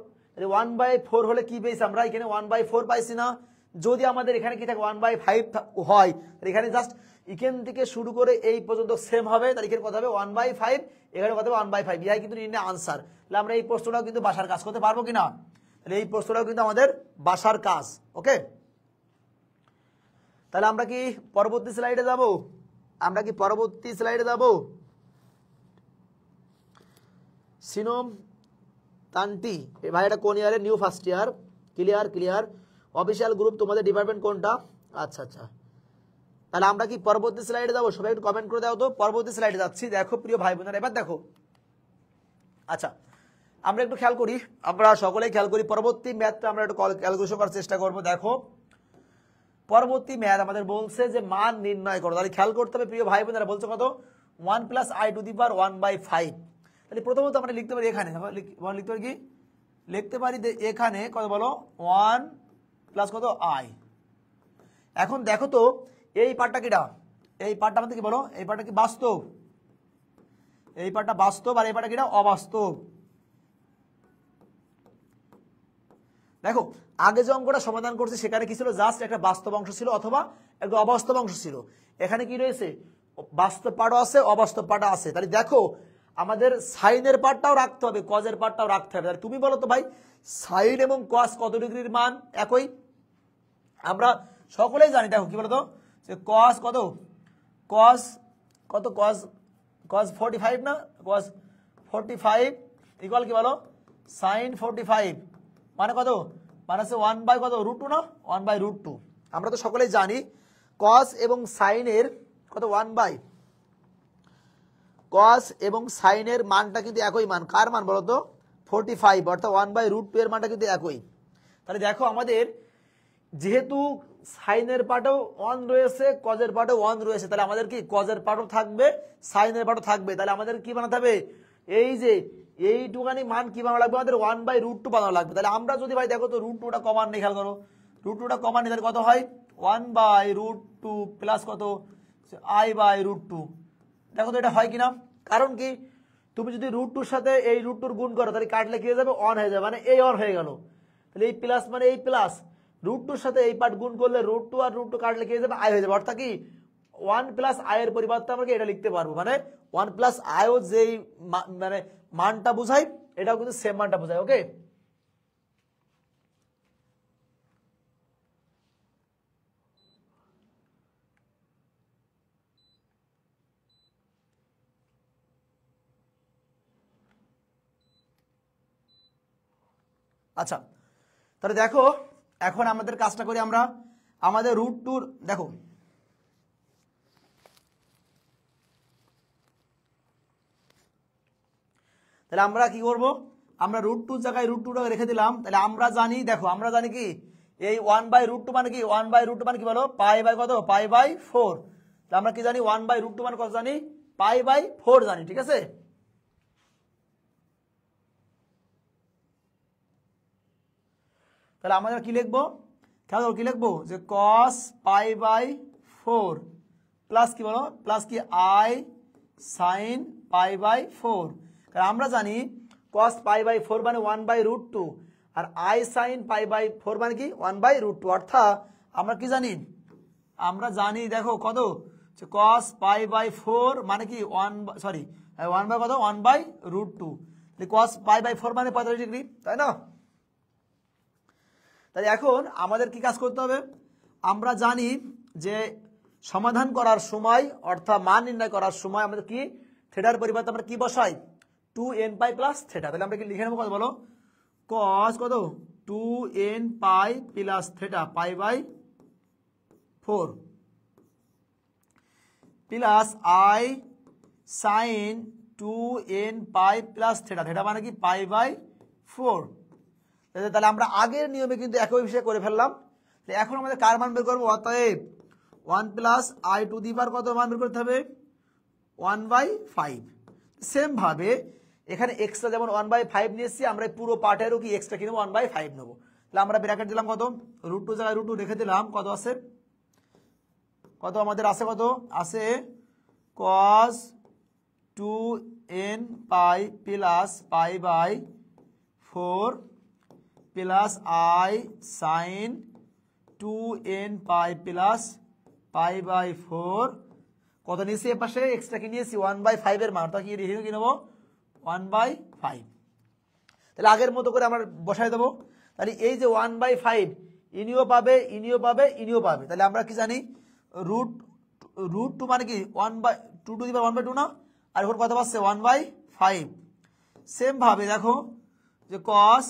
1/4 হলে কি পেয়েছি আমরা এখানে 1/4 পাইছি না। যদি আমাদের এখানে কি থাকে 1/5 হয় এখানে জাস্ট এখান থেকে শুরু করে এই পর্যন্ত সেম হবে, তাহলে এখানে কত হবে 1/5, এখানে কত হবে 1/5, ইহাই কিন্তু নির্ণয় আনসার। তাহলে আমরা এই প্রশ্নটাও কিন্তু বাসার কাজ করতে পারবো কিনা, তাহলে এই প্রশ্নটাও কিন্তু আমাদের বাসার কাজ। ওকে, তাহলে আমরা কি পরবর্তী স্লাইডে যাব? সিনোম তান্টি ভাই এটা কোন ইয়ারে? New first year. Clear. Official group তোমাদের ডিপার্টমেন্ট কোনটা? আচ্ছা, তাহলে আমরা কি পরবর্তী স্লাইডে যাবো? সবাই একটু কমেন্ট করে দাও তো। পরবর্তী স্লাইডে যাচ্ছি। দেখো প্রিয় ভাই বোনেরা, এবার দেখো, আচ্ছা আমরা একটু খেয়াল করি, আমরা সকলেই খেয়াল করি পরবর্তী ম্যাথটা আমরা একটু ক্যালকুলেশন করার চেষ্টা করবো। দেখো পরবর্তী ম্যাথ আমাদের বলছে যে মান নির্ণয় করো, তাহলে খেয়াল করতে হবে প্রিয় ভাই বোনেরা, বলছে কত 1 + I টু দি পাওয়ার 1/5। তাহলে প্রথমত আমরা লিখতে পারি এখানে, লিখতে পারি কি, লিখতে পারি এখানে কত বলো 1 + কত I। এখন দেখো তো এই পার্টটা কিটা, এই পার্টটা আমাদের কি বলো, এই পার্টটা কি বাস্তব, এই পার্টটা বাস্তব আর এই পার্টটা কিটা অবাস্তব। দেখো আগে যে অঙ্কটা সমাধান করছে সেখানে কি ছিল, জাস্ট একটা বাস্তব অংশ ছিল অথবা একটা অবাস্তব অংশ ছিল। এখানে কি রয়েছে, বাস্তব পার্টও আছে অবাস্তব পার্টও আছে। তাহলে দেখো আমাদের সাইনের পার্টটাও রাখতে হবে, কজের পার্টটাও রাখতে হবে। তাহলে তুমি বলো তো ভাই সাইন এবং কস কত ডিগ্রির মান একই? আমরা সকলেই জানি। দেখো কি বলতো যে কস কত, কস 45 না, কস 45 ইকুয়াল কি বলো সাইন 45 মানে কত, মানে হচ্ছে 1/√2 না, 1/√2। আমরা তো সকলেই জানি কস এবং সাইনের কত 1/, কস এবং সাইনের মানটা কিন্তু একই মান। কার মান বলতো 45, অর্থাৎ 1/√2 এর মানটা কিন্তু একই। তাহলে দেখো আমাদের যেহেতু সাইনের পার্টও 1 রয়েছে কজের পার্টও 1 রয়েছে, তাহলে আমাদের কি কজের পার্টও থাকবে সাইনের পার্টও থাকবে। তাহলে আমাদের কি বানাতে হবে, এই যে এইটুকানি মান কি বানানো লাগবে, আমাদের 1/√2 বানানো লাগবে। তাহলে আমরা যদি ভাই দেখো তো √2টা কমান নেই, খেয়াল করো √2টা কমান নেই, তাহলে কত হয় 1/√2 প্লাস কত I/√2। দেখো তো এটা হয় কিনা, কারণ কি তুমি যদি √2 এর সাথে এই √2 গুণ করো তাহলে কাটলে কি হয়ে যাবে 1 হয়ে যাবে, মানে এই 1 হয়ে গেল। তাহলে এই প্লাস মানে এই প্লাস, √2 এর সাথে এই পার্ট গুণ করলে √2 আর √2 কাটলে কি হয়ে যাবে I হয়ে যাবে। অর্থাৎ কি 1 + I এর পরিবর্তে আমরা এটা লিখতে পারবো, মানে 1 + I ও যেই মানে মানটা বোঝায় এটাও কিন্তু সেম মানটা বোঝায়। ওকে, আচ্ছা তাহলে দেখো এখন আমাদের কাজটা করি আমরা, আমাদের √2 দেখো তাহলে আমরা কি করব, আমরা √2 জায়গায় √2টাকে রেখে দিলাম। তাহলে আমরা জানি, দেখো আমরা জানি কি এই 1/√2 মানে কি, 1/√2 মানে কি বলো কত π/4। তাহলে আমরা কি জানি 1/√2 মানে কত জানি π/4 জানি, ঠিক আছে। তাহলে আমরা কি লিখবো, খেয়াল কি লিখবো যে cos π/4 প্লাস কি বলো প্লাস কি I sin π/4। কারণ আমরা জানি cos π/4 মানে 1/√2 আর I sin π/4 মানে কি 1/√2 অর্থাৎ আমরা কি জানি, আমরা জানি দেখো কত cos π/4 মানে কি 1/√2 cos π/4 মানে 45 ডিগ্রি, তাই না? তাই এখন আমাদের কি কাজ করতে হবে, আমরা জানি যে সমাধান করার সময় অর্থাৎ মান নির্ণয় করার সময় আমাদের কি থিটার পরিবর্তে আমরা কি বসাই 2nπ প্লাস থিটা। তাহলে আমরা কি লিখে নেবো কত বলো, cos কত 2nπ plus theta π/4 plus I sin 2nπ plus theta, theta মানে কি π/4। তাহলে আমরা আগের নিয়মে কিন্তু একই বিষয় করে ফেললাম। এখন আমাদের কার মান বের করবো, অতএব 1 প্লাস I টু দি পাওয়ার কত মান বের করতে হবে 1/5। সেম ভাবে এখানে এক্সট্রা যেমন 1/5 নিয়েছি, আমরা পুরো পার্টেরও কি এক্সট্রা কিনবো 1/5 নেবো। তাহলে আমরা ব্র্যাকেট দিলাম কত √2 জায়গায় √2 রেখে দিলাম, কত আছে, কত আমাদের আছে, কত আছে cos 2nπ plus π/4 plus I sin 2nπ plus π/4 কত নিয়েছি এর পাশে এক্সট্রা কি নিয়েছি 1/5 এর মান, তা কি রেখে কি নেবো 1/5। তাহলে আগের মতো করে আমরা বসাই দেবো। তাহলে এই যে 1/5 ইনিও পাবে, ইনিও পাবে, ইনিও পাবে। তাহলে আমরা কি জানি √2 মানে কি 1/2 টু দি পাওয়ার 1/2 না, আর এখন কত পাচ্ছে 1/5। সেম ভাবে দেখো যে cos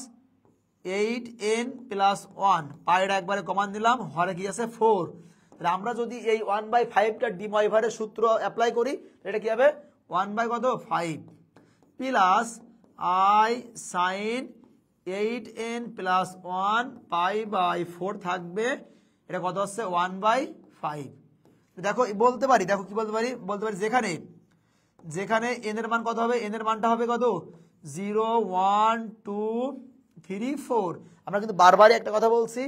8n প্লাস 1 পাইটা একবারে কমান দিলাম, হরে কি আছে 4। তাহলে আমরা যদি এই 1/5টা ডি ময়ভারের সূত্র অ্যাপ্লাই করি এটা কি হবে 1/5 plus I sin 8n plus 1 π/4 থাকবে, এটা কত হচ্ছে 1/5। দেখো বলতে পারি, দেখো কি বলতে পারি, বলতে পারি যেখানে n এর মান কত হবে, n এর মানটা হবে কত 0 1 2 3 4। আমরা কিন্তু বারবারই একটা কথা বলছি,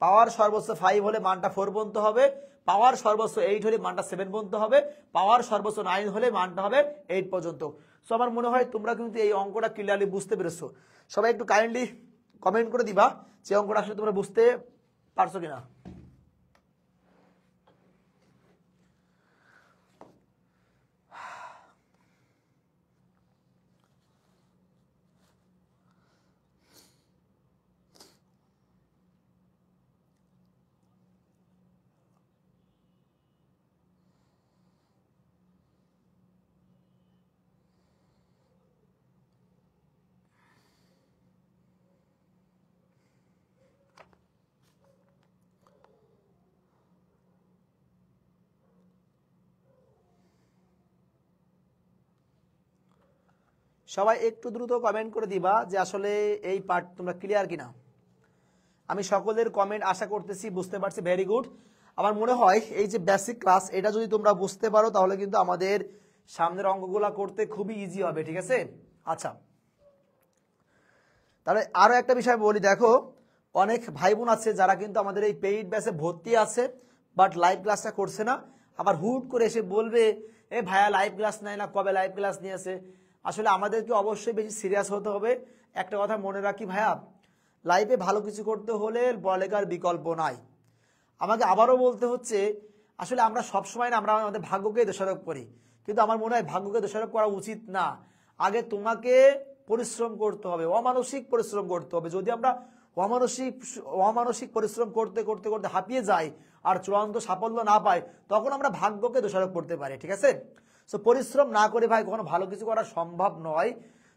পাওয়ার সর্বোচ্চ 5 হলে মানটা 4 পর্যন্ত হবে, পাওয়ার সর্বোচ্চ 8 হলে মানটা 7 পর্যন্ত হবে, পাওয়ার সর্বোচ্চ 9 হলে মানটা হবে 8 পর্যন্ত। সো আমার মনে হয় তোমরা কিন্তু এই অঙ্কটা ক্লিয়ারলি বুঝতে পেরেছো। সবাই একটু কাইন্ডলি কমেন্ট করে দিবা যে অঙ্কটা আসলে তোমরা বুঝতে পারছো কিনা। সবাই একটু দ্রুত কমেন্ট করে দিবা যে আসলে এই পার্ট তোমরা ক্লিয়ার কিনা। আমি সকলের কমেন্ট আশা করতেছি, বুঝতে পারছি, ভেরি গুড। আমার মনে হয় এই যে বেসিক ক্লাস এটা যদি তোমরা বুঝতে পারো তাহলে কিন্তু আমাদের সামনের অঙ্কগুলা করতে খুবই ইজি হবে, ঠিক আছে? আচ্ছা, তাহলে আরো একটা বিষয় বলি, দেখো অনেক ভাই বোন আছে যারা কিন্তু আমাদের এই পেইড ব্যাচে ভর্তি আছে বাট লাইভ ক্লাসটা করছে না, আবার হুট করে এসে বলবে এ ভাইয়া লাইভ ক্লাস নেয় না, কবে লাইভ ক্লাস নিয়েছে। আসলে আমাদেরকে অবশ্যই বেশি সিরিয়াস হতে হবে। একটা কথা মনে রাখি ভাইয়া, লাইফে ভালো কিছু করতে হলে পড়ালেখার বিকল্প নাই। আমাকে আবারও বলতে হচ্ছে, আসলে আমরা সবসময় না আমরা আমাদের ভাগ্যকে দোষারোপ করি, কিন্তু আমার মনে হয় ভাগ্যকে দোষারোপ করা উচিত না। আগে তোমাকে পরিশ্রম করতে হবে, অমানসিক পরিশ্রম করতে হবে। যদি আমরা অমানসিক পরিশ্রম করতে করতে করতে হাঁপিয়ে যাই আর চূড়ান্ত সাফল্য না পাই, তখন আমরা ভাগ্যকে দোষারোপ করতে পারি, ঠিক আছে? সো পরিশ্রম না করে ভাই কখনো ভালো কিছু করা সম্ভব নয়।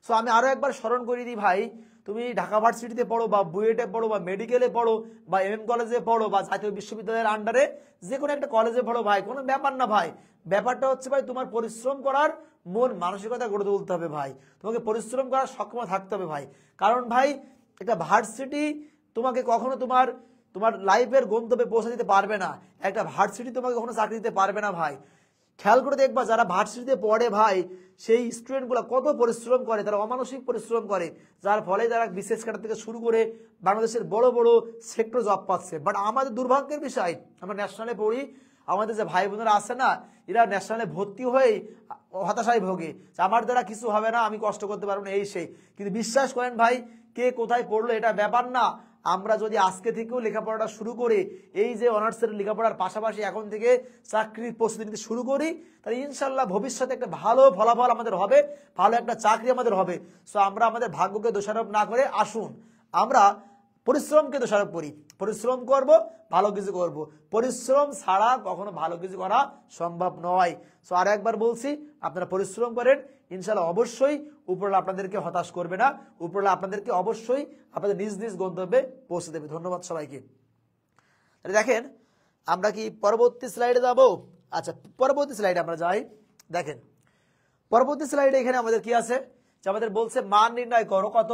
সো আমি আরো একবার স্মরণ করিয়ে দিই ভাই, তুমি ঢাকা ভার্সিটিতে পড়ো বা বুয়েটে পড়ো বা মেডিকেলে পড়ো বা এমএম কলেজে পড়ো বা জাতীয় বিশ্ববিদ্যালয়ের আন্ডারে যে কোনো একটা কলেজে পড়ো ভাই, কোনো ব্যাপার না ভাই। ব্যাপারটা হচ্ছে ভাই তোমার পরিশ্রম করার মন মানসিকতা গড়ে তুলতে হবে ভাই, তোমাকে পরিশ্রম করার সক্ষমতা থাকতে হবে ভাই। কারণ ভাই একটা ভার্সিটি তোমাকে কখনো তোমার লাইফের গন্তব্যে পৌঁছে দিতে পারবে না, একটা ভার্সিটি তোমাকে কখনো চাকরি দিতে পারবে না ভাই। খেয়াল করে দেখবা যারা ভার্সিটিতে পড়ে ভাই, সেই স্টুডেন্টগুলো কত পরিশ্রম করে, তারা অমানসিক পরিশ্রম করে, যার ফলে তারা বিশেষ ক্যাডার থেকে শুরু করে বাংলাদেশের বড় বড় সেক্টর জব পাচ্ছে। বাট আমাদের দুর্ভাগ্যের বিষয়, আমরা ন্যাশনালে পড়ি, আমাদের যে ভাই বোনেরা আছে না, এরা ন্যাশনালে ভর্তি হয়ে হতাশায় ভোগে যে আমার দ্বারা কিছু হবে না, আমি কষ্ট করতে পারবো না, এই সেই। কিন্তু বিশ্বাস করেন ভাই, কে কোথায় পড়লো এটা ব্যাপার না। আমরা যদি আজকে থেকেও লেখাপড়াটা শুরু করে, এই যে অনার্সের লেখাপড়ার পাশাপাশি এখন থেকে চাকরির প্রস্তুতি নিতে শুরু করি, তাহলে ইনশাল্লাহ ভবিষ্যতে একটা ভালো ফলাফল আমাদের হবে, ভালো একটা চাকরি আমাদের হবে। সো আমরা আমাদের ভাগ্যকে দোষারোপ না করে আসুন আমরা পরিশ্রমকে দোষারোপ করি। পরিশ্রম করব, ভালো কিছু করব। পরিশ্রম ছাড়া কখনো ভালো কিছু করা সম্ভব নয়। সো আর একবার বলছি, আপনারা পরিশ্রম করেন, ইনশাল্লাহ অবশ্যই উপরওয়ালা আপনাদেরকে হতাশ করবে না। উপরওয়ালা আপনাদেরকে অবশ্যই আপনাদের নিজ নিজ গন্তব্যে পৌঁছে দেবে। ধন্যবাদ সবাইকে। তাহলে দেখেন, আমরা কি পরবর্তী স্লাইডে যাব? আচ্ছা, পরবর্তী স্লাইডে আমরা যাই। দেখেন, পরবর্তী স্লাইডে এখানে আমাদের কি আছে, যে আমাদের বলছে মান নির্ণয় করো কত,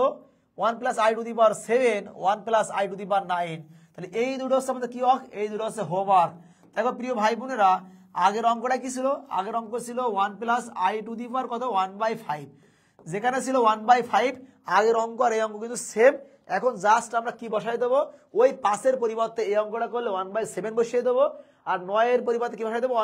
1 + i⁻7 1 + i⁹ তাহলে এই দুটো হচ্ছে আমাদের কি হোক, এই দুটো হচ্ছে হোমওয়ার্ক। দেখো প্রিয় ভাই বোনেরা, আগের অঙ্কটা কি ছিল? আগের অঙ্ক ছিল 1 + i⁻ কত 1/5, যেখানে ছিল 1/5। আগের অঙ্ক আর এই অঙ্ক কিন্তু সেম। এখন জাস্ট আমরা কি বসাই দেবো, ওই 5-এর পরিবর্তে এই অঙ্কটা করলে 1/7 বসিয়ে দেবো, আর 9-এর পরিবর্তে কি বসাই দেবো,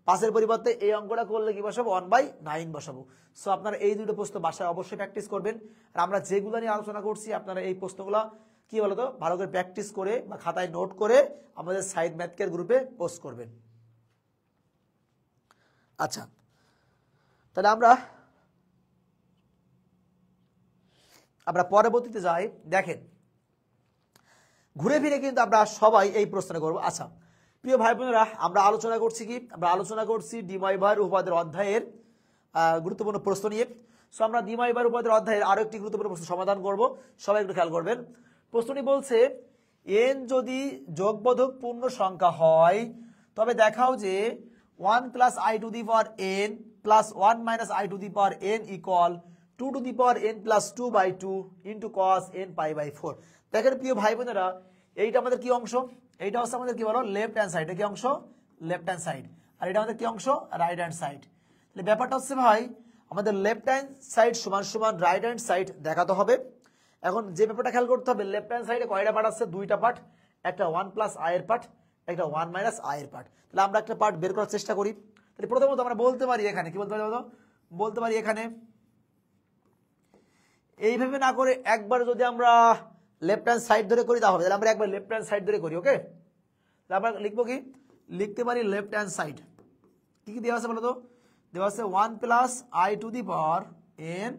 5-এর পরিবর্তে এই অঙ্কটা করলে কি বসাবো, 1/9 বসাবো। সো আপনারা এই দুটো প্রশ্ন বাসায় অবশ্যই প্র্যাকটিস করবেন। আর আমরা যেগুলো নিয়ে আলোচনা করছি, আপনারা এই প্রশ্নগুলো কি বলতো ভালো করে প্র্যাকটিস করে বা খাতায় নোট করে আমাদের সাইড ম্যাথকের গ্রুপে পোস্ট করবেন। আচ্ছা, তাহলে আমরা পরবর্তীতে যাই। দেখেন, ঘুরে ফিরে কিন্তু আমরা সবাই এই প্রশ্ন করবো। আচ্ছা প্রিয় ভাই বোনেরা, আমরা আলোচনা করছি কি, আমরা আলোচনা করছি ডি ময়ভার উপপাদ্যের অধ্যায়ের গুরুত্বপূর্ণ প্রশ্ন নিয়ে। সো আমরা ডি ময়ভার উপপাদ্যের অধ্যায়ের আরো একটি গুরুত্বপূর্ণ প্রশ্ন সমাধান করব। সবাই একটু খেয়াল করবেন। প্রশ্নটি বলছে, n যদি যোগবোধক পূর্ণ সংখ্যা হয় তবে দেখাও যে 1 + i⁻n + 1 - i⁻n = 2n + 2/2 × cos n π/4। দেখেন প্রিয় ভাই বোনেরা, এইটা আমাদের কি অংশ, এইটা হচ্ছে আমাদের কি বলো লেফট হ্যান্ড সাইড। কি অংশ? Left hand side. আর এটা আমাদের কি অংশ? Right hand side. তাহলে ব্যাপারটা হচ্ছে ভাই, আমাদের লেফট হ্যান্ড সাইড সমান রাইট হ্যান্ড সাইড দেখাতে হবে। এখন যে ব্যাপারটা খেয়াল করতে হবে, লেফট হ্যান্ড সাইডে কয়টা পার্ট আছে? দুইটা পার্ট, একটা 1 + i এর পার্ট, একটা 1 - i এর পার্ট। তাহলে আমরা একটা পার্ট বের করার চেষ্টা করি। তাহলে প্রথমত আমরা বলতে পারি এখানে কি বলতে পারি, বলতে পারি এখানে এইভাবে না করে একবার যদি আমরা লেফট হ্যান্ড সাইড ধরে করি তাহলে আমরা একবার লেফট হ্যান্ড সাইড ধরে করি। ওকে, আমরা লিখবো কি, লিখতে পারি লেফট হ্যান্ড সাইড কি কি দেওয়া আছে বলো তো? দেওয়া আছে 1 + i⁻n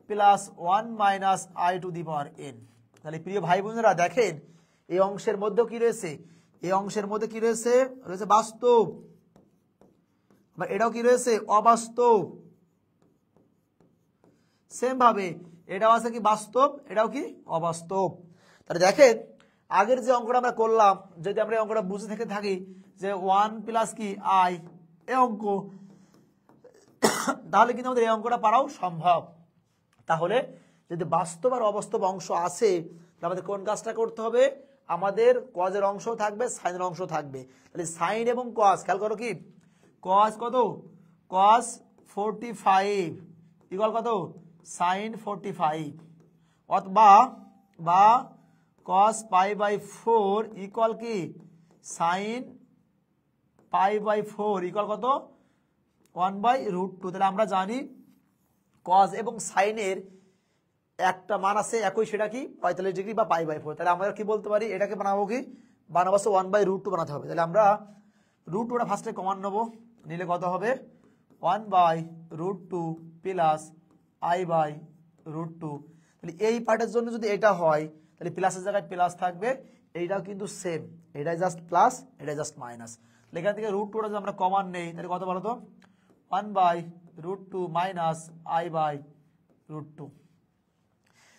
+ 1 - i⁻n। তাহলে প্রিয় ভাই বোনেরা দেখেন, এই অংশের মধ্যে কি রয়েছে, এই অংশের মধ্যে কি রয়েছে, রয়েছে বাস্তব, এটাও কি রয়েছে অবাস্তব। সেম ভাবে এটাও আছে কি বাস্তব, এটাও কি অবাস্তব। তাহলে দেখেন, আগের যে অঙ্কটা আমরা করলাম, যদি আমরা এই অঙ্কটা বুঝে থেকে থাকি যে 1 + কি i এই অঙ্ক, তাহলে কিন্তু আমাদের এই অঙ্কটা পারাও সম্ভব। তাহলে যদি বাস্তব আর অবাস্তব অংশ আছে, তাহলে আমাদের কোন কাজটা করতে হবে, আমাদের কজের অংশ থাকবে, সাইনের অংশ থাকবে। তাহলে সাইন এবং কস, খেয়াল করো কি, কস কত, কস 45 ইকুয়াল কত, সাইন 45, অথবা বা কস π/4 ইকুয়াল কি, সাইন π/4 ইকুয়াল কত, 1/√2। তাহলে আমরা জানি কজ এবং সাইনের একটা মান আছে একই, সেটা কি 45 ডিগ্রি বা π/4। তাহলে আমরা কি বলতে পারি, এটাকে বানাবো কি, বানাবো 1/√2 বানাতে হবে। তাহলে আমরা √2টা ফার্স্টে কমান নেবো, নিলে কত হবে, 1/√2 + i/√2। তাহলে এই পার্টের জন্য যদি এটা হয়, তাহলে প্লাসের জায়গায় প্লাস থাকবে, এইটাও কিন্তু সেম, এটাই জাস্ট প্লাস, এটাই জাস্ট মাইনাস। এখান থেকে √2টা যদি আমরা কমান নেই, তাহলে কত বলো তো, 1/√2 - i/√2।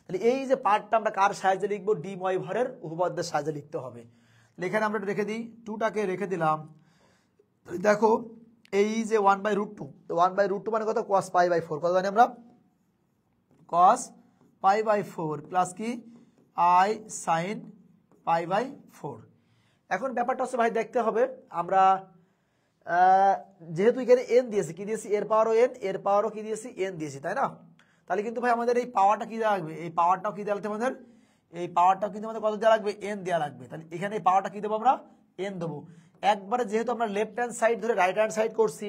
তাহলে এই যে পার্টটা আমরা কার সাহায্যে লিখবো, ডি ময়ভারের উপপাদ্যের সাহায্যে লিখতে হবে। এখানে আমরা রেখে দিই, 2টাকে রেখে দিলাম। দেখো এই যে 1/√2, 1/√2 মানে কত, cos π/4, কত জানি আমরা, cos π/4 প্লাস কি i sin π/4। এখন ব্যাপারটা হচ্ছে ভাই দেখতে হবে, আমরা যেহেতু এখানে n দিয়েছি, কি দিয়েছি, এর পাওয়ারও n, এর পাওয়ারও কি দিয়েছি, n দিয়েছি, তাই না? তাহলে কিন্তু ভাই আমাদের এই পাওয়ারটা কি দেওয়া লাগবে, এই পাওয়ারটাও কি দেওয়া লাগবে আমাদের, এই পাওয়ারটাও কিন্তু আমাদের কত দেওয়া লাগবে, n দেওয়া লাগবে। তাহলে এখানে এই পাওয়ারটা কি দেবো আমরা, n দেবো। একবারে যেহেতু আমরা লেফট হ্যান্ড সাইড ধরে রাইট হ্যান্ড সাইড করছি,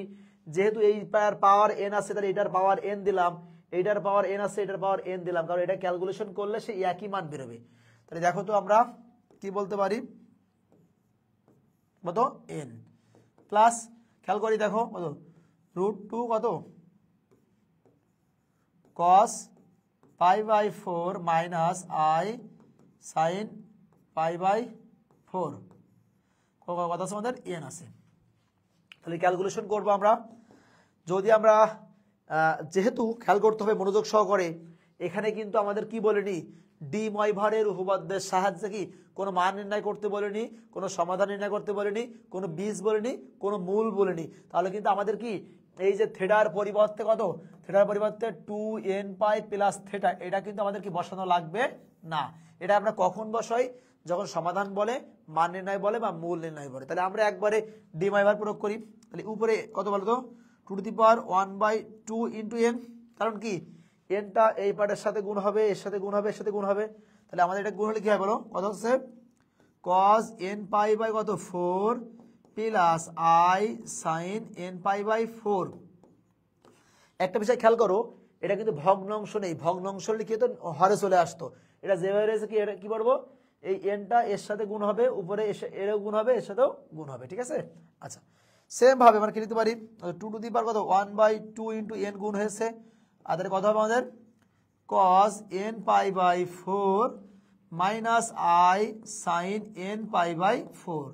যেহেতু এই পাওয়ার এন আছে তাহলে এটার পাওয়ার এন দিলাম, এইটার পাওয়ার এন আছে এটার পাওয়ার এন দিলাম, কারণ এটা ক্যালকুলেশন করলে সে একই মান বেরোবে। তাহলে দেখো তো আমরা কি বলতে পারি, কত এন প্লাস, খেয়াল করি দেখো কত √2 কত cos π/4 মাইনাস আই সাইন π/4 কত আছে আমাদের এন আছে। তাহলে ক্যালকুলেশন করবো আমরা, যদি আমরা যেহেতু খেয়াল করতে হবে মনোযোগ সহকারে, এখানে কিন্তু আমাদের কি বলেনি, ডি ময়ভারের উপপাদ্যের সাহায্যে কি কোনো মান নির্ণয় করতে বলেনি, কোনো সমাধান নির্ণয় করতে বলেনি, কোনো বীজ বলেনি, কোনো মূল বলেনি। তাহলে কিন্তু আমাদের কি এই যে থেটার পরিবর্তে কত, থেটার পরিবর্তে 2nπ প্লাস থেটা, এটা কিন্তু আমাদের কি বসানো লাগবে না। এটা আমরা কখন বসাই, যখন সমাধান বলে, মান নির্ণয় বলে বা মূল নির্ণয় বলে। তাহলে আমরা একবারে ডি ময়ভার প্রয়োগ করি। তাহলে উপরে কত বলতো 2^1/2 ইন্টু এন, কারণ কি এনটা এই পার্টের সাথে গুণ হবে, এর সাথে গুণ হবে, এর সাথে গুণ হবে। তাহলে আমাদের এটা গুণ হলে কি হয় বলো, কত হচ্ছে cos nπ/কত 4 plus i sign nπ/4। একটা বিষয় খেয়াল করো, এটা কিন্তু ভগ্নাংশ নেই, ভগ্নাংশ লিখে তো হরে চলে আসতো। এটা যেভাবে রয়েছে কি, এটা কি করবো, এই এনটা এর সাথে গুণ হবে, উপরে এরও গুণ হবে, এর সাথেও গুণ হবে, ঠিক আছে। আচ্ছা সেম ভাবে আমরা কি নিতে পারি, 2 কত 1/2 ইন্টু এন গুণ হয়েছে, আর তাহলে কত হবে আমাদের cos nπ/4 minus i sine nπ/4।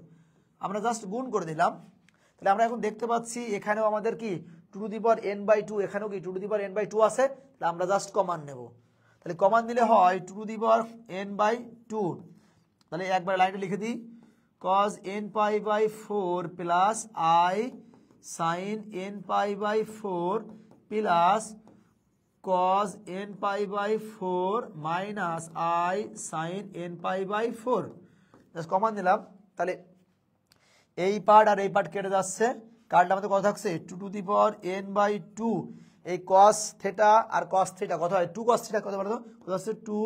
আমরা জাস্ট গুণ করে দিলাম। তাহলে আমরা এখন দেখতে পাচ্ছি এখানেও আমাদের কি 2n/2, এখানেও কি 2n/2 আছে। তাহলে আমরা জাস্ট কমান নেব। তাহলে কমান দিলে হয় 2n/2। তাহলে একবার লাইনটা লিখে দিই, cos nπ/4 plus i sign nπ/4 plus cos nπ/4 minus i sine nπ/4। Just কমান দিলাম। তাহলে এই পার্ট আর এই পার্ট কেটে যাচ্ছে, কারণটা আমাদের কত থাকছে 2n/2। এই cos থিটা আর cos থিটা কত হয়, 2 cos থিটা কত বলো, কত হচ্ছে 2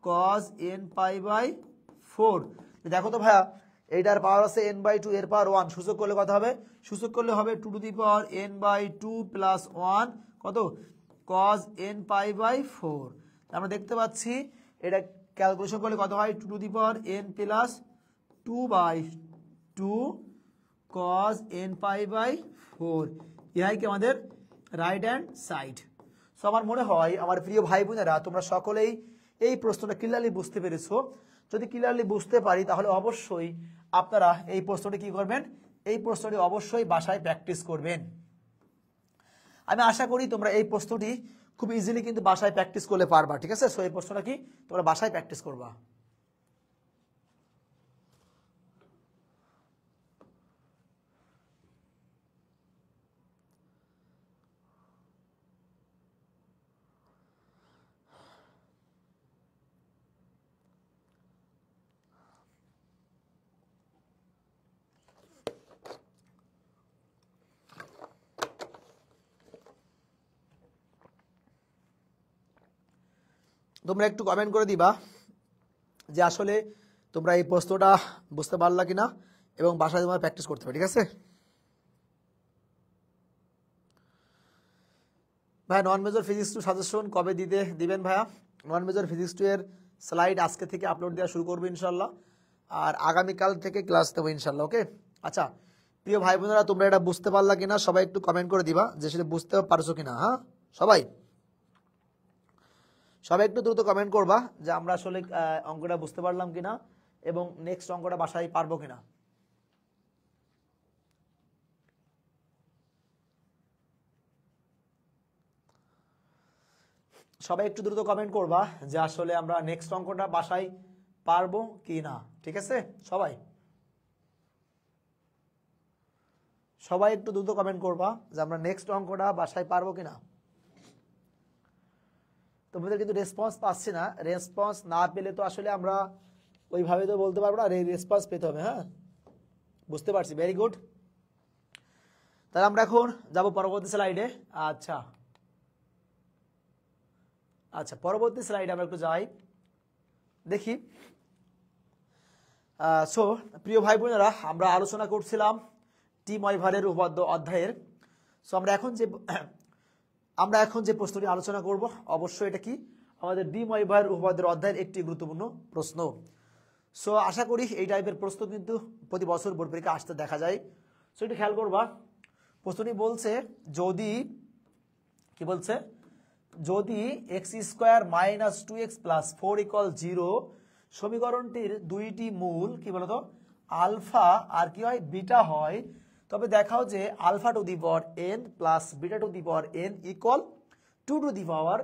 cos nπ/4। দেখো তো ভাইয়া, এইটার পাওয়ার আছে n/2, এর পাওয়ার 1, সূচক করলে কত হবে, সূচক করলে হবে 2n/2 প্লাস 1 কত cos nπ/4। আমরা দেখতে পাচ্ছি এটা ক্যালকুলেশন করলে কত হয় 2n প্লাস 2/2 cos nπ/4। ইহাই কি আমাদের রাইট হ্যান্ড সাইড। সো আমার মনে হয় আমার প্রিয় ভাই বোনেরা তোমরা সকলেই এই প্রশ্নটা ক্লিয়ারলি বুঝতে পেরেছো। যদি ক্লিয়ারলি বুঝতে পারি তাহলে অবশ্যই আপনারা এই প্রশ্নটি কি করবেন, এই প্রশ্নটি অবশ্যই বাসায় প্র্যাকটিস করবেন। আমি আশা করি তোমরা এই প্রশ্নটি খুব ইজিলি কিন্তু বাসায় প্র্যাকটিস করলে পারবা, ঠিক আছে। সো এই প্রশ্নটা কি তোমরা বাসায় প্র্যাকটিস করবা। তোমরা একটু কমেন্ট করে দিবা যে আসলে তোমরা এই প্রশ্নটা বুঝতে পারলা কিনা এবং বাসায় তোমরা প্র্যাকটিস করতে হবে, ঠিক আছে। ভাই নন মেজর ফিজিক্স 2 সাজেশন কবে দিবেন ভাইয়া? নন মেজর ফিজিক্স 2 এর স্লাইড আজকে থেকে আপলোড দেওয়া শুরু করবো ইনশাল্লাহ, আর আগামীকাল থেকে ক্লাস দেবো ইনশাল্লাহ, ওকে। আচ্ছা প্রিয় ভাই বোনেরা, তোমরা এটা বুঝতে পারলা কিনা সবাই একটু কমেন্ট করে দিবা যে সেটা বুঝতে পারছো কিনা। হ্যাঁ সবাই একটু দ্রুত কমেন্ট করবা যে আমরা আসলে অঙ্কটা বুঝতে পারলাম কিনা এবং নেক্সট অঙ্কটা বাসায় পারবো কিনা। সবাই একটু দ্রুত কমেন্ট করবা যে আসলে আমরা নেক্সট অঙ্কটা বাসায় পারবো কি না, ঠিক আছে। সবাই একটু দ্রুত কমেন্ট করবা যে আমরা নেক্সট অঙ্কটা বাসায় পারবো কিনা। তোমাদের কিন্তু রেসপন্স পাচ্ছি না, রেসপন্স না পেলে তো আসলে আমরা ওইভাবে তো বলতে পারবো না, রেসপন্স পেতে হবে। হ্যাঁ বুঝতে পারছি, ভেরি গুড। তাহলে আমরা এখন যাব পরবর্তী স্লাইডে। আচ্ছা পরবর্তী স্লাইডে আমরা একটু যাই, দেখি সো প্রিয় ভাই বোনেরা, আমরা আলোচনা করছিলাম টি ময়ভারের উপপাদ্য অধ্যায়ের। সো আমরা এখন যে প্রশ্নটি আলোচনা করব, অবশ্যই এটা কি আমাদের ডি ময়ভারের উপপাদ্যের অধ্যায়ের একটি গুরুত্বপূর্ণ প্রশ্ন। সো আশা করি এই টাইপের প্রশ্ন কিন্তু প্রতি বছর বোর্ড পরীক্ষা আসতে দেখা যায়। সো একটু খেয়াল করবা, প্রশ্নটি বলছে যদি x square minus 2x plus 4 equal 0 সমীকরণটির দুইটি মূল কি বলতো আলফা আর কি হয় বিটা হয়, তবে দেখাও যে alpha to the power n plus beta to the power n equal 2 to the power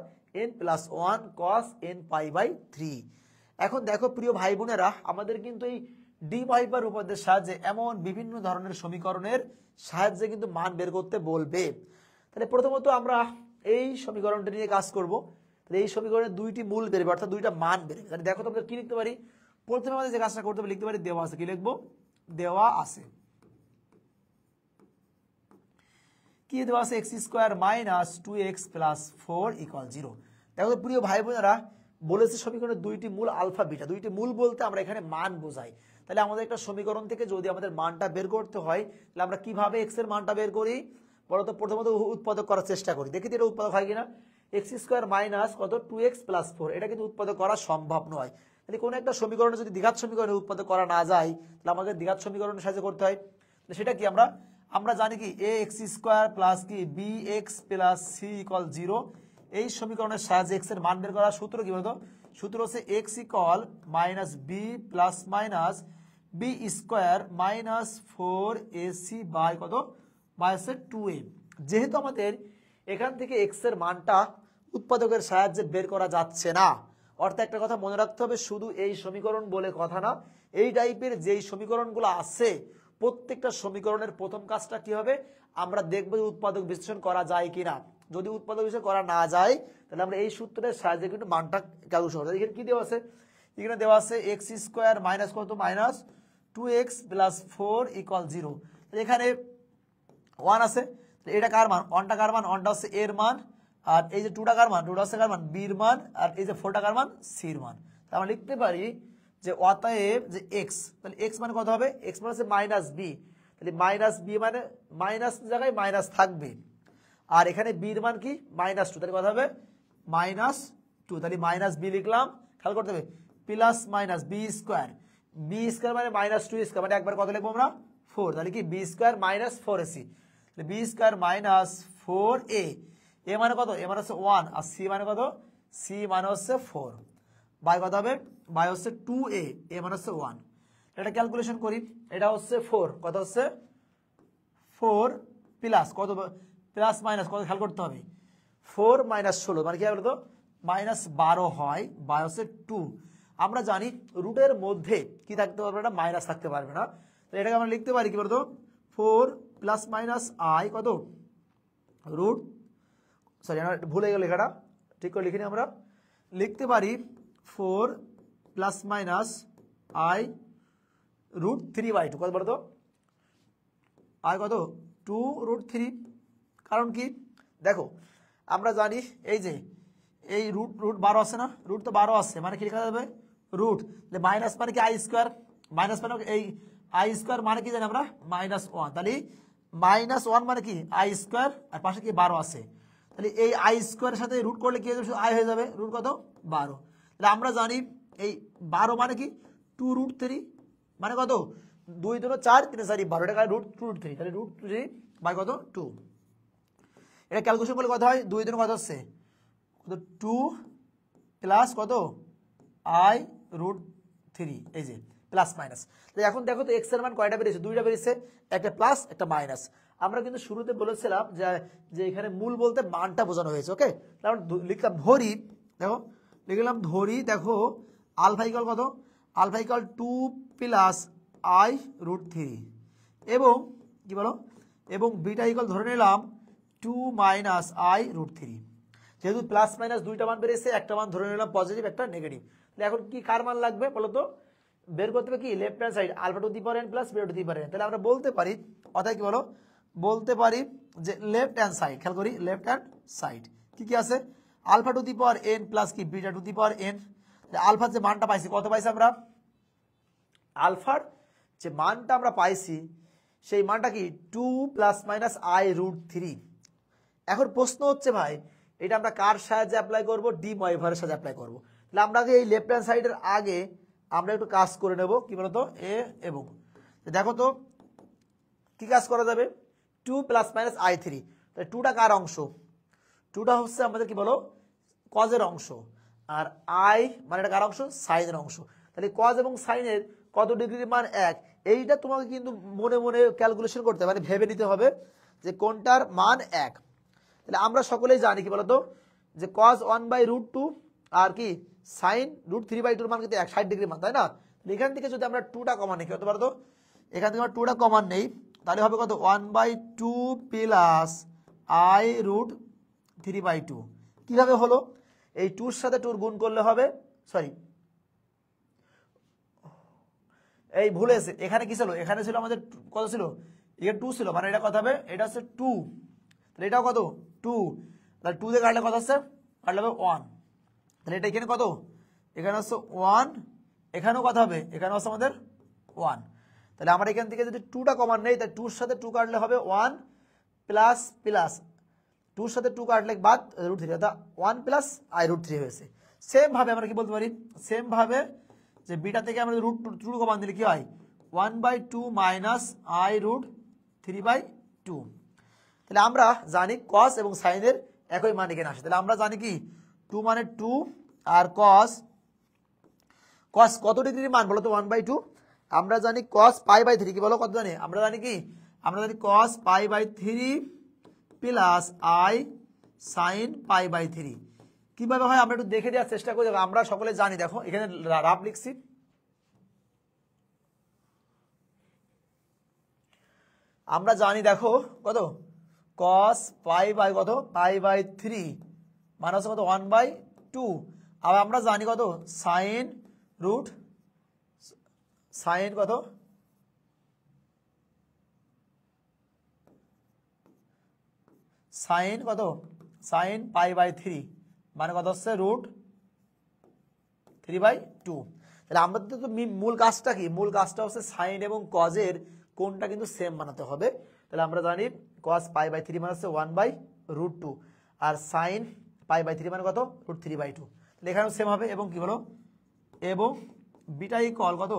n plus 1 cos n pi by 3। এখন দেখো প্রিয় ভাই বোনেরা, আমাদের কিন্তু এই ডি ময়ভার উপপাদ্যের সাহায্যে এমন বিভিন্ন ধরনের সমীকরণের সাহায্যে কিন্তু মান বের করতে বলবে। তাহলে প্রথমত আমরা এই সমীকরণটা নিয়ে কাজ করব। তাহলে এই সমীকরণের দুইটি মূল বেরবে, অর্থাৎ দুইটা মান বেরবে। তাহলে দেখো তোমরা কি লিখতে পারি, প্রথমে আমাদের যে কাজটা করতে হবে লিখতে পারি দেওয়া আছে। কি লিখবো? দেওয়া আছে কি দেওয়া আছে x square minus 2x plus 4 equal 0। দেখো তো প্রিয় ভাই বোনেরা, বলেছে সমীকরণের দুইটি মূল আলফা বিটা। দুইটি মূল বলতে আমরা এখানে মান বোঝাই। তাহলে আমাদের একটা সমীকরণ থেকে যদি আমাদের মানটা বের করতে হয়, তাহলে আমরা কিভাবে এক্স এর মানটা বের করি? বলতো প্রথমত উৎপাদক করার চেষ্টা করি, দেখি এটা উৎপাদক হয় কিনা। এক্স স্কোয়ার মাইনাস কত 2x প্লাস 4, এটা কিন্তু উৎপাদক করা সম্ভব নয়। তাহলে কোনো একটা সমীকরণে যদি দ্বিঘাত সমীকরণে উৎপাদক করা না যায়, তাহলে আমাদের দ্বিঘাত সমীকরণের সাহায্যে করতে হয়। সেটা কি আমরা জানি কি এ এক্স স্কোয়ার প্লাস কি b x plus c equal 0। এই সমীকরণের সাহায্যে এক্স এর মান বের করার সূত্র কি বলতো? সূত্র হচ্ছে x equal minus b plus minus b square minus 4ac by কত বাই হচ্ছে 2a। যেহেতু আমাদের এখান থেকে এক্স এর মানটা উৎপাদকের সাহায্যে বের করা যাচ্ছে না, অর্থাৎ একটা কথা মনে রাখতে হবে, শুধু এই সমীকরণ বলে কথা না, এই টাইপের যেই সমীকরণগুলো আছে প্রত্যেকটা সমীকরণের প্রথম কাজটা কি হবে, আমরা দেখবো যে উৎপাদক বিশ্লেষণ করা যায় কিনা। যদি উৎপাদক বিশ্লেষণ করা না যায়, তাহলে আমরা এই সূত্রের সাহায্যে কিন্তু মানটা ক্যালকুলেশন করতে। এখানে কি দেওয়া আছে? এখানে দেওয়া আছে এক্স স্কোয়ার মাইনাস কত মাইনাস 2x প্লাস 4 ইকুয়াল 0। এখানে 1 আছে, এটা কার মান? 1টা কার মান? 1টা হচ্ছে এর মান, আর এই যে 2টা কার মান? 2টা হচ্ছে কার মান? বির মান, আর এই যে 4টা কার মান? সির মান। তাহলে আমরা লিখতে পারি যে অতএব যে এক্স, তাহলে এক্স মানে কত হবে? এক্স মানে হচ্ছে মাইনাস বি। তাহলে মাইনাস বি মানে মাইনাস জায়গায় মাইনাস থাকবে, আর এখানে বির মান কি -2, তাহলে কত হবে -2। তাহলে মাইনাস বি লিখলাম, খেয়াল করতে হবে প্লাস মাইনাস বি স্কোয়ার মানে -2 স্কোয়ার মানে একবার কত লিখবো আমরা 4। তাহলে কি বি স্কোয়ার মাইনাস 4ac, তাহলে বি স্কোয়ার মাইনাস 4a। এ মানে কত? এ মানে হচ্ছে 1, আর সি মানে কত? সি মানে হচ্ছে 4 বাই কত হবে? বাই হচ্ছে 2a, এ মানে হচ্ছে 1। এটা ক্যালকুলেশন করি, এটা হচ্ছে 4, কত হচ্ছে 4 প্লাস কত প্লাস মাইনাস কত খেয়াল করতে হবে, 4 মাইনাস 16 মানে কি বলতো -12 হয় বাই হচ্ছে 2। আমরা জানি রুটের মধ্যে কি থাকতে পারবে না, মাইনাস থাকতে পারবে না। তো এটাকে আমরা লিখতে পারি কি বলতো 4 প্লাস মাইনাস আই কত রুট, সরি আমরা ভুলে গেল লেখাটা, ঠিক করে লিখিনি। আমরা লিখতে পারি 4 প্লাস মাইনাস আই রুট 3/2, কত বলতো আই কত 2 রুট 3। কারণ কি দেখো আমরা জানি এই যে এই রুট 12 আছে না, রুট তো 12 আছে, মানে কি লেখা যাবে রুট, মাইনাস মানে কি আই স্কোয়ার, মাইনাস মানে এই আই স্কোয়ার মানে কি জানি আমরা -1, তাহলে -1 মানে কি আই স্কোয়ার, আর পাশে কি 12 আছে, তাহলে এই আই স্কোয়ারের সাথে রুট করলে কি হয়ে যাবে, আই হয়ে যাবে, রুট কত 12। তাহলে আমরা জানি এই 12 মানে কি 2 রুট 3 মানে কত 2 2 4 3 4 12, এটা রুট 3, তাহলে রুট 3 বাই কত 2। এটা ক্যালকুলেশন করলে কত হয়, 2 2 কত হচ্ছে কত 2 প্লাস কত আই রুট 3, এই যে প্লাস মাইনাস। তো এখন দেখো তো এক্স এর মান কয়টা বেরিয়েছে? 2টা বেরিয়েছে, একটা প্লাস একটা মাইনাস। আমরা কিন্তু শুরুতে বলেছিলাম যে এখানে মূল বলতে মানটা বোঝানো হয়েছে। ওকে, তারপর লিখলাম ধরি, দেখো লিখলাম ধরি, দেখো আলফা ইকুয়াল কত, alpha equal 2 plus i root 3, এবং কি বলো এবং বিটা ইকুয়াল ধরে নিলাম 2 মাইনাস আই রুট 3। যেহেতু প্লাস মাইনাস দুইটা মান বেরিয়েছে, একটা মান ধরে নিলাম পজিটিভ, একটা নেগেটিভ। তাহলে এখন কি কার মান লাগবে বলো তো? বের করতে হবে কি left hand side alpha to the power n plus beta to the power n। তাহলে আমরা বলতে পারি অর্থাৎ কি বলো বলতে পারি যে লেফট হ্যান্ড সাইড, খেয়াল করি লেফট হ্যান্ড সাইড কি কি আছে, alpha to the power n plus কি beta to the power n। আলফার যে মানটা পাইছি কত পাইছি আমরা আলফার যে মানটা আমরা পাইছি সেই মানটা কি 2 ± i√3। এখন প্রশ্ন হচ্ছে ভাই এটা আমরা কার সাহায্যে অ্যাপ্লাই করব? ডি ময়েভারের সাহায্যে অ্যাপ্লাই করব। তাহলে আমরা আগে এই লেফট হ্যান্ড সাইডের আগে আমরা একটু কাজ করে নেব কি বলতো এ এবং দেখো তো কি কাজ করা যাবে 2 ± i3। তাহলে 2টা কার অংশ? 2টা হচ্ছে আমাদের কি বলো কজের অংশ আর আই মানে এটা কার অংশ? সাইনের অংশ। তাহলে কজ এবং সাইনের কত ডিগ্রির মান 1 এইটা তোমাকে কিন্তু মনে মনে ক্যালকুলেশন করতে মানে ভেবে নিতে হবে যে কোনটার মান 1। তাহলে আমরা সকলেই জানি কি বলতো যে cos 1/√2 আর কি sin √3/2 মান কিন্তু 60 ডিগ্রি মান, তাই না? এখান থেকে যদি আমরা 2টা কমন নিই কত পারতো এখান থেকে আমরা 2টা কমন নেই তাহলে হবে কত 1/2 প্লাস i√3/2। কিভাবে হলো? এই 2 এর সাথে 2 গুণ করলে হবে সরি এই ভুলে এসে এখানে কি ছিল? এখানে ছিল আমাদের কত ছিল? এখানে 2 ছিল মানে এটা কত হবে? এটা হচ্ছে 2। তাহলে এটাও কত 2। তাহলে 2 দিয়ে কাটলে কত হচ্ছে? কাটলে হবে 1। তাহলে এটা এখানে কত? এখানে হচ্ছে 1, এখানেও কত হবে? এখানে হচ্ছে আমাদের 1। তাহলে আমরা এখান থেকে যদি 2টা কমন নেই তাহলে 2 এর সাথে 2 কাটলে হবে 1 প্লাস প্লাস 2 এর সাথে 2 কাটলে বাদ √3 অর্থাৎ 1 প্লাস i√3 হয়েছে। সেম ভাবে আমরা কি বলতে পারি? সেম ভাবে যে বিটা থেকে আমরা √2 কমন দিলে কি হয় 1/2 মাইনাস i√3/2। তাহলে আমরা জানি cos এবং সাইনের একই মান এখানে আসে। তাহলে আমরা জানি কি 2 মানে 2 আর cos কত ডিগ্রির মান বলো তো 1/2? আমরা জানি cos π/3 কি বলো কত জানি? আমরা জানি কি আমরা জানি cos π/3 প্লাস i sin π/3। কিভাবে হয় আমরা একটু দেখে দেওয়ার চেষ্টা করি। আমরা সকলে জানি দেখো এখানে রাফ লিখছি আমরা জানি দেখো কত cos কত π/3 মানে হচ্ছে কত 1/2 আর আমরা জানি কত sin কত sin কত sin π/3 মানে কত হচ্ছে √3/2। তাহলে আমাদের তো মূল কাজটা কি? মূল কাজটা হচ্ছে সাইন এবং কজের কোনটা কিন্তু সেম বানাতে হবে। তাহলে আমরা জানি cos π/3 মানে হচ্ছে 1/√2 আর sin π/3 মানে কত √3/2। তাহলে এখানেও সেম হবে এবং কি বলো এবং বিটা ইকুয়াল কত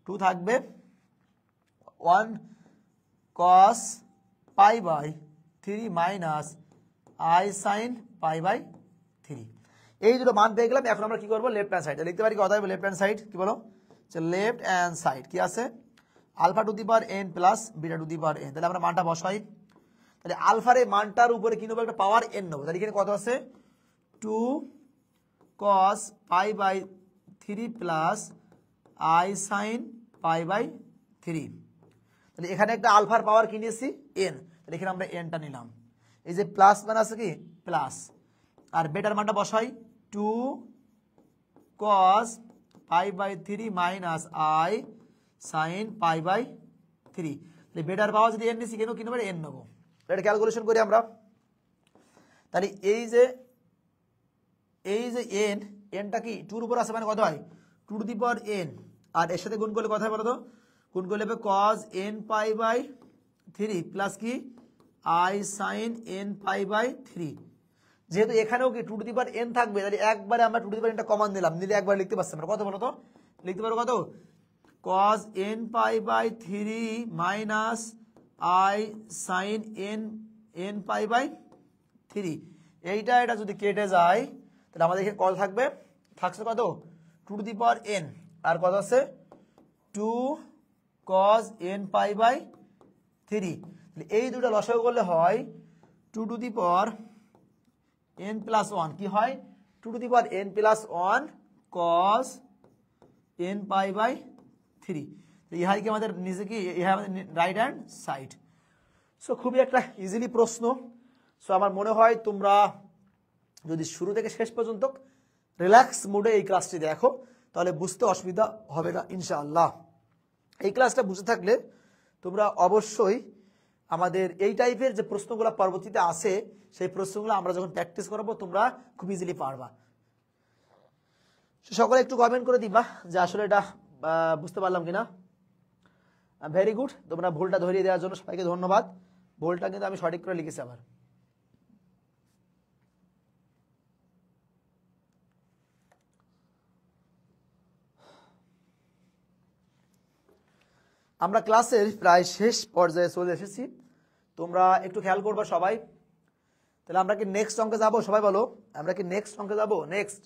2 থাকবে 1 cos π/3 মাইনাস i sin π/3। এই দুটো মান পেয়ে গেলাম। এখন আমরা কি করবো লেফট হ্যান্ড সাইডে লিখতে পারি কথা লেফট হ্যান্ড সাইড কি বলো লেফট হ্যান্ড সাইড কি আছে alpha to the power n plus beta to the power n। তাহলে আমরা মানটা বসাই। তাহলে আলফার এই মানটার উপরে কি নেবো একটা পাওয়ার n নেবো। তাহলে এখানে কত আছে 2 cos π/3 প্লাস i sin π/3। তাহলে এখানে একটা আলফার পাওয়ার কি নিয়েছি n। তাহলে এখানে আমরা nটা নিলাম। এই যে প্লাস মান আছে কি প্লাস আর বেটার মানটা বসাই 2 cos π/3 মাইনাস i sin π/3। তাহলে বেটার পাওয়ার যদি n নিছি কেন কি নেবো n নেবো। এটা ক্যালকুলেশন করি আমরা। তাহলে এই যে nটা কি 2 এর উপর আছে মানে কত হয় 2 টু দি পাওয়ার n আর এর সাথে গুণ করলে কত হয় বলো তো গুণ করলে হবে cos n π/3 প্লাস কি i sin n π/3। যেহেতু এখানেও কি 2 টু দি পাওয়ার n থাকবে তাহলে একবারে আমরা 2 টু দি পাওয়ার n টা কমন দিলাম নিলে একবার লিখতে পারছি আমরা কত বলো তো লিখতে পারো কত cos n π/3 minus i sin n π/3। এটা যদি কেটে যায় তাহলে আমাদের এখানে কত থাকবে থাকছে কত 2 টু দি পাওয়ার n আর কত আছে 2 cos n π/3। তাহলে এই দুটো লসাগু করলে হয় 2 to the power n plus 1 কি হয় 2 to the power n plus 1 cos n π/3। ইহাই কি আমাদের নিচে কি ইহা আমাদের রাইট হ্যান্ড সাইড। সো খুবই একটা ইজিলি প্রশ্ন। সো আমার মনে হয় তোমরা যদি শুরু থেকে শেষ পর্যন্ত রিল্যাক্স মুডে এই ক্লাসটি দেখো তাহলে বুঝতে অসুবিধা হবে না ইনশাআল্লাহ। এই ক্লাসটা বুঝে থাকলে তোমরা অবশ্যই আমাদের এই টাইপের যে প্রশ্নগুলো পরবর্তীতে আসে সেই প্রশ্নগুলো আমরা যখন প্র্যাকটিস করাবো তোমরা খুব ইজিলি পারবা। সকলে একটু কমেন্ট করে দিবা যে আসলে এটা বুঝতে পারলাম কিনা। ভেরি গুড, তোমরা ভুলটা ধরিয়ে দেওয়ার জন্য সবাইকে ধন্যবাদ। ভুলটা কিন্তু আমি সঠিক করে লিখেছি আবার। আমরা ক্লাসের প্রায় শেষ পর্যায়ে চলে এসেছি, তোমরা একটু খেয়াল করবা সবাই। তাহলে আমরা কি নেক্সট অঙ্কে যাবো? সবাই বলো, আমরা কি নেক্সট অঙ্কে যাবো? নেক্সট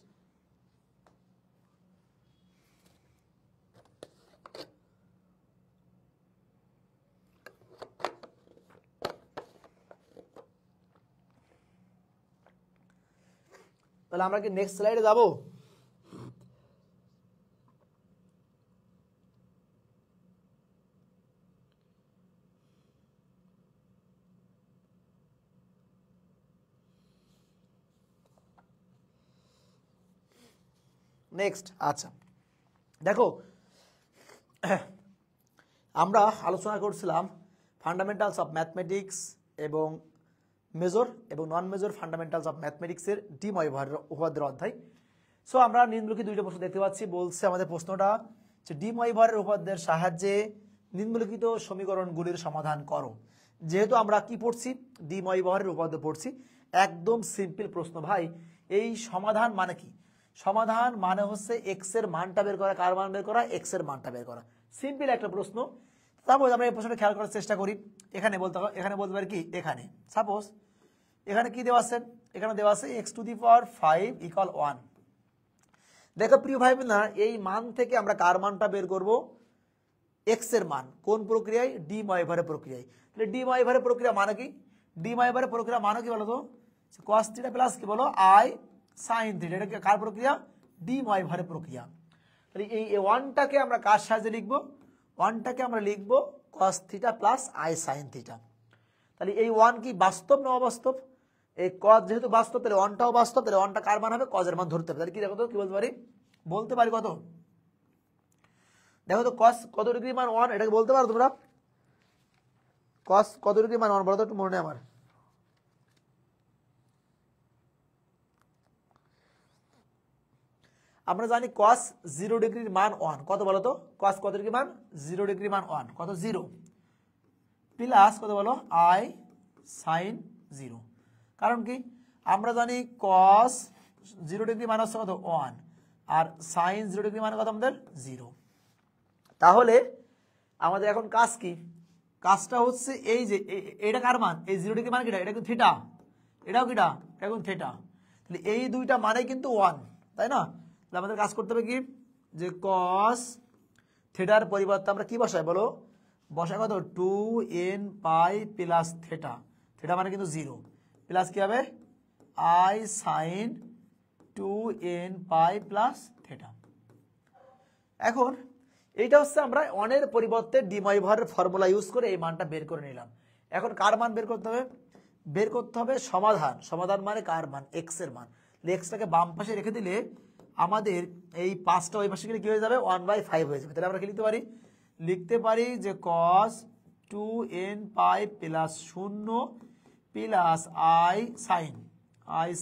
তাহলে আমরা কি নেক্সট স্লাইডে যাবো? নেক্সট, আচ্ছা দেখো, আমরা আলোচনা করছিলাম ফান্ডামেন্টালস অফ ম্যাথমেটিক্স এবং মেজর এবং নন মেজর ফান্ডামেন্টালস অফ ম্যাথমেটিক্সের ডি ময়ভারের উপপাদ্যের অধ্যায়। সো আমরা নিম্নলিখিত দুইটা প্রশ্ন দেখতে পাচ্ছি। বলছে আমাদের প্রশ্নটা যে ডি ময়ভারের উপপাদ্যের সাহায্যে নিম্নলিখিত সমীকরণগুলির সমাধান করো। যেহেতু আমরা কি পড়ছি, ডি ময়ভারের উপপাদ্য পড়ছি, একদম সিম্পল প্রশ্ন ভাই। এই সমাধান মানে কি? সমাধান মানে হচ্ছে এক্স এর মানটা বের করা। কার মান বের করা? এক্স এর মানটা বের করা। সিম্পল একটা প্রশ্ন। তারপর আমরা এই প্রশ্নটা খেয়াল করার চেষ্টা করি। এখানে বলতে পারি কি, এখানে সাপোজ এখানে কি দেওয়া আছে? এখানে দেওয়া আছে x⁵ ইকুয়াল 1। দেখো প্রিয় ভাই বোনেরা, এই মান থেকে আমরা কার মানটা বের করব? এক্স এর মান। কোন প্রক্রিয়ায়? ডি ময়ভারের প্রক্রিয়ায়। তাহলে ডি ময়ভারের প্রক্রিয়া মানে কি? ডি ময়ভারের প্রক্রিয়া মানে কি বলো তো? cos θ প্লাস কি বলো? i sin θ। এটা কার প্রক্রিয়া? ডি ময়ভারের প্রক্রিয়া। তাহলে এই ওয়ানটাকে আমরা কার সাহায্যে লিখবো? ওয়ানটাকে আমরা লিখবো cos θ প্লাস i sin θ। তাহলে এই ওয়ান কি বাস্তব না অবাস্তব? এই কজ যেহেতু বাস্তব, তাহলে ওয়ানটাও বাস্তব। তাহলে ওয়ানটা কার মান হবে? কজের মান ধরতে হবে। তাহলে কি দেখো তো, কি বলতে পারি? বলতে পারি কত? দেখো তো কস কত ডিগ্রি মান 1, এটাকে বলতে পারো তোমরা? কস কত ডিগ্রি মান 1 বলো তো, একটু মনে নেই আমার। আমরা জানি cos 0 ডিগ্রির মান 1 কত বলো তো? cos কত ডিগ্রি মান? 0 ডিগ্রি মান 1 কত? 0 প্লাস কত বলো? i sin 0। কারণ কি? আমরা জানি cos 0 ডিগ্রি মান হচ্ছে কত? 1, আর sin 0 ডিগ্রি মান কত আমাদের? 0। তাহলে আমাদের এখন কাজ কি? কাজটা হচ্ছে এই যে এটা কার মান? এই 0 ডিগ্রি মান কিটা? এটা কিন্তু থিটা। এটাও কিটা? এটা কিন্তু থিটা। তাহলে এই দুইটা মানে কিন্তু 1, তাই না? তাহলে আমাদের কাজ করতে হবে কি, যে cos থিটার পরিবর্তে আমরা কি বসাই বলো? বসাই কত? 2n pi plus theta. Theta মানে কিন্তু 0 প্লাস কি হবে? i sin 2n pi plus theta. এখন এইটা হচ্ছে আমরা ওয়ানের পরিবর্তে ডি ময়ভারের ফর্মুলা ইউজ করে এই মানটা বের করে নিলাম। এখন কার মান বের করতে হবে? বের করতে হবে সমাধান। সমাধান মানে কার মান? এক্স এর মান। এক্সটাকে বাম পাশে রেখে দিলে আমাদের এই 5টা ওই পাশে গেলে কি হয়ে যাবে? 1/5 হয়ে যাবে। তাহলে আমরা কি লিখতে পারি? লিখতে পারি যে cos 2n pi plus 0 plus i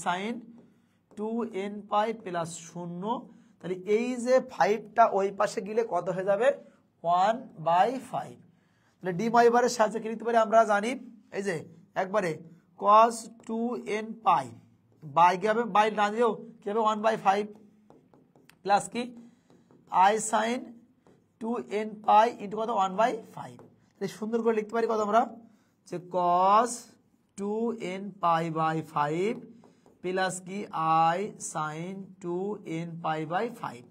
sin 2n pi plus 0। তাহলে এই যে 5টা ওই পাশে গেলে কত হয়ে যাবে? 1/5। তাহলে ডি ময়ভারের সাহায্যে কি লিখতে পারি? আমরা জানি এই যে একবারে cos 2n পাই বাই কি হবে? বাই না দিও কি হবে? 1/5 প্লাস কি i sin 2n pi into কত? 1/5। তাহলে সুন্দর করে লিখতে পারি কত আমরা? যে cos 2n পাই বাই 5 প্লাস কি i sin 2n pi by 5।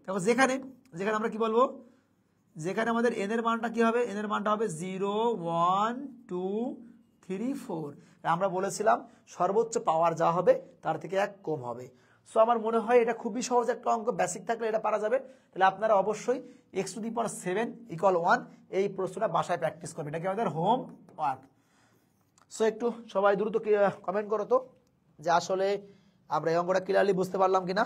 দেখো যেখানে আমরা কি বলবো? যেখানে আমাদের n এর মানটা কি হবে? n এর মানটা হবে 0 1 2 3 4। আমরা বলেছিলাম সর্বোচ্চ পাওয়ার যা হবে তার থেকে 1 কম হবে। সো আমার মনে হয় এটা খুবই সহজ একটা অঙ্ক, বেসিক থাকলে এটা পারা যাবে। তাহলে আপনারা অবশ্যই x⁷ ইকুয়াল 1 এই প্রশ্নটা বাসায় প্র্যাকটিস করবেন। এটা কি আমাদের হোম ওয়ার্ক। সো একটু সবাই দ্রুত কমেন্ট করো তো যে আসলে আমরা এই অঙ্কটা ক্লিয়ারলি বুঝতে পারলাম কিনা।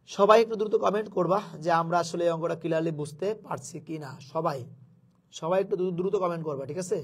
সবাই একটু দ্রুত কমেন্ট করবা যে আমরা আসলে এই অঙ্কটা ক্লিয়ারলি বুঝতে পারছি কিনা। সবাই একটু দ্রুত কমেন্ট করবা, ঠিক আছে?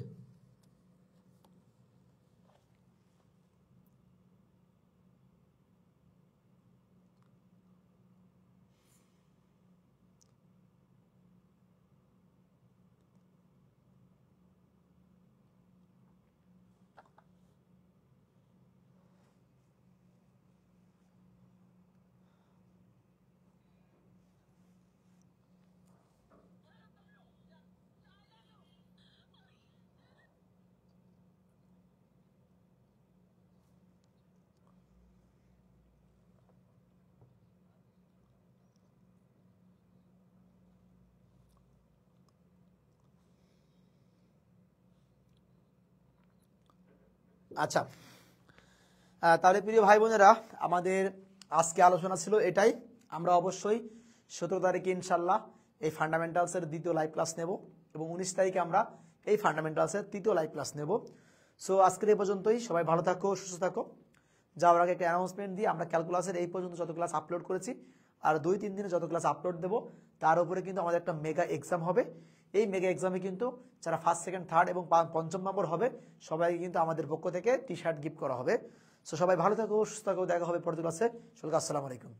আচ্ছা, তাহলে প্রিয় ভাই বোনেরা, আমাদের আজকে আলোচনা ছিল এটাই। আমরা অবশ্যই 17 তারিখে ইনশাল্লাহ এই ফান্ডামেন্টালসের দ্বিতীয় লাইভ ক্লাস নেব এবং 19 তারিখে আমরা এই ফান্ডামেন্টালসের তৃতীয় লাইভ ক্লাস নেব। সো আজকের এই পর্যন্তই। সবাই ভালো থাকো, সুস্থ থাকো। যাওয়ার আগে একটা অ্যানাউন্সমেন্ট দিয়ে, আমরা ক্যালকুলাসের এই পর্যন্ত যত ক্লাস আপলোড করেছি আর 2-3 দিনে যত ক্লাস আপলোড দেবো তার উপরে কিন্তু আমাদের একটা মেগা এক্সাম হবে। এই মেগা এক্সামে কিন্তু যারা ফার্স্ট, সেকেন্ড, থার্ড এবং 5ম নম্বর হবে সবাইকে কিন্তু আমাদের পক্ষ থেকে টি শার্ট গিফট করা হবে। সো সবাই ভালো থাকো, সুস্থ থাকো। দেখা হবে পরের ক্লাসে। সকলকে আসসালামু আলাইকুম।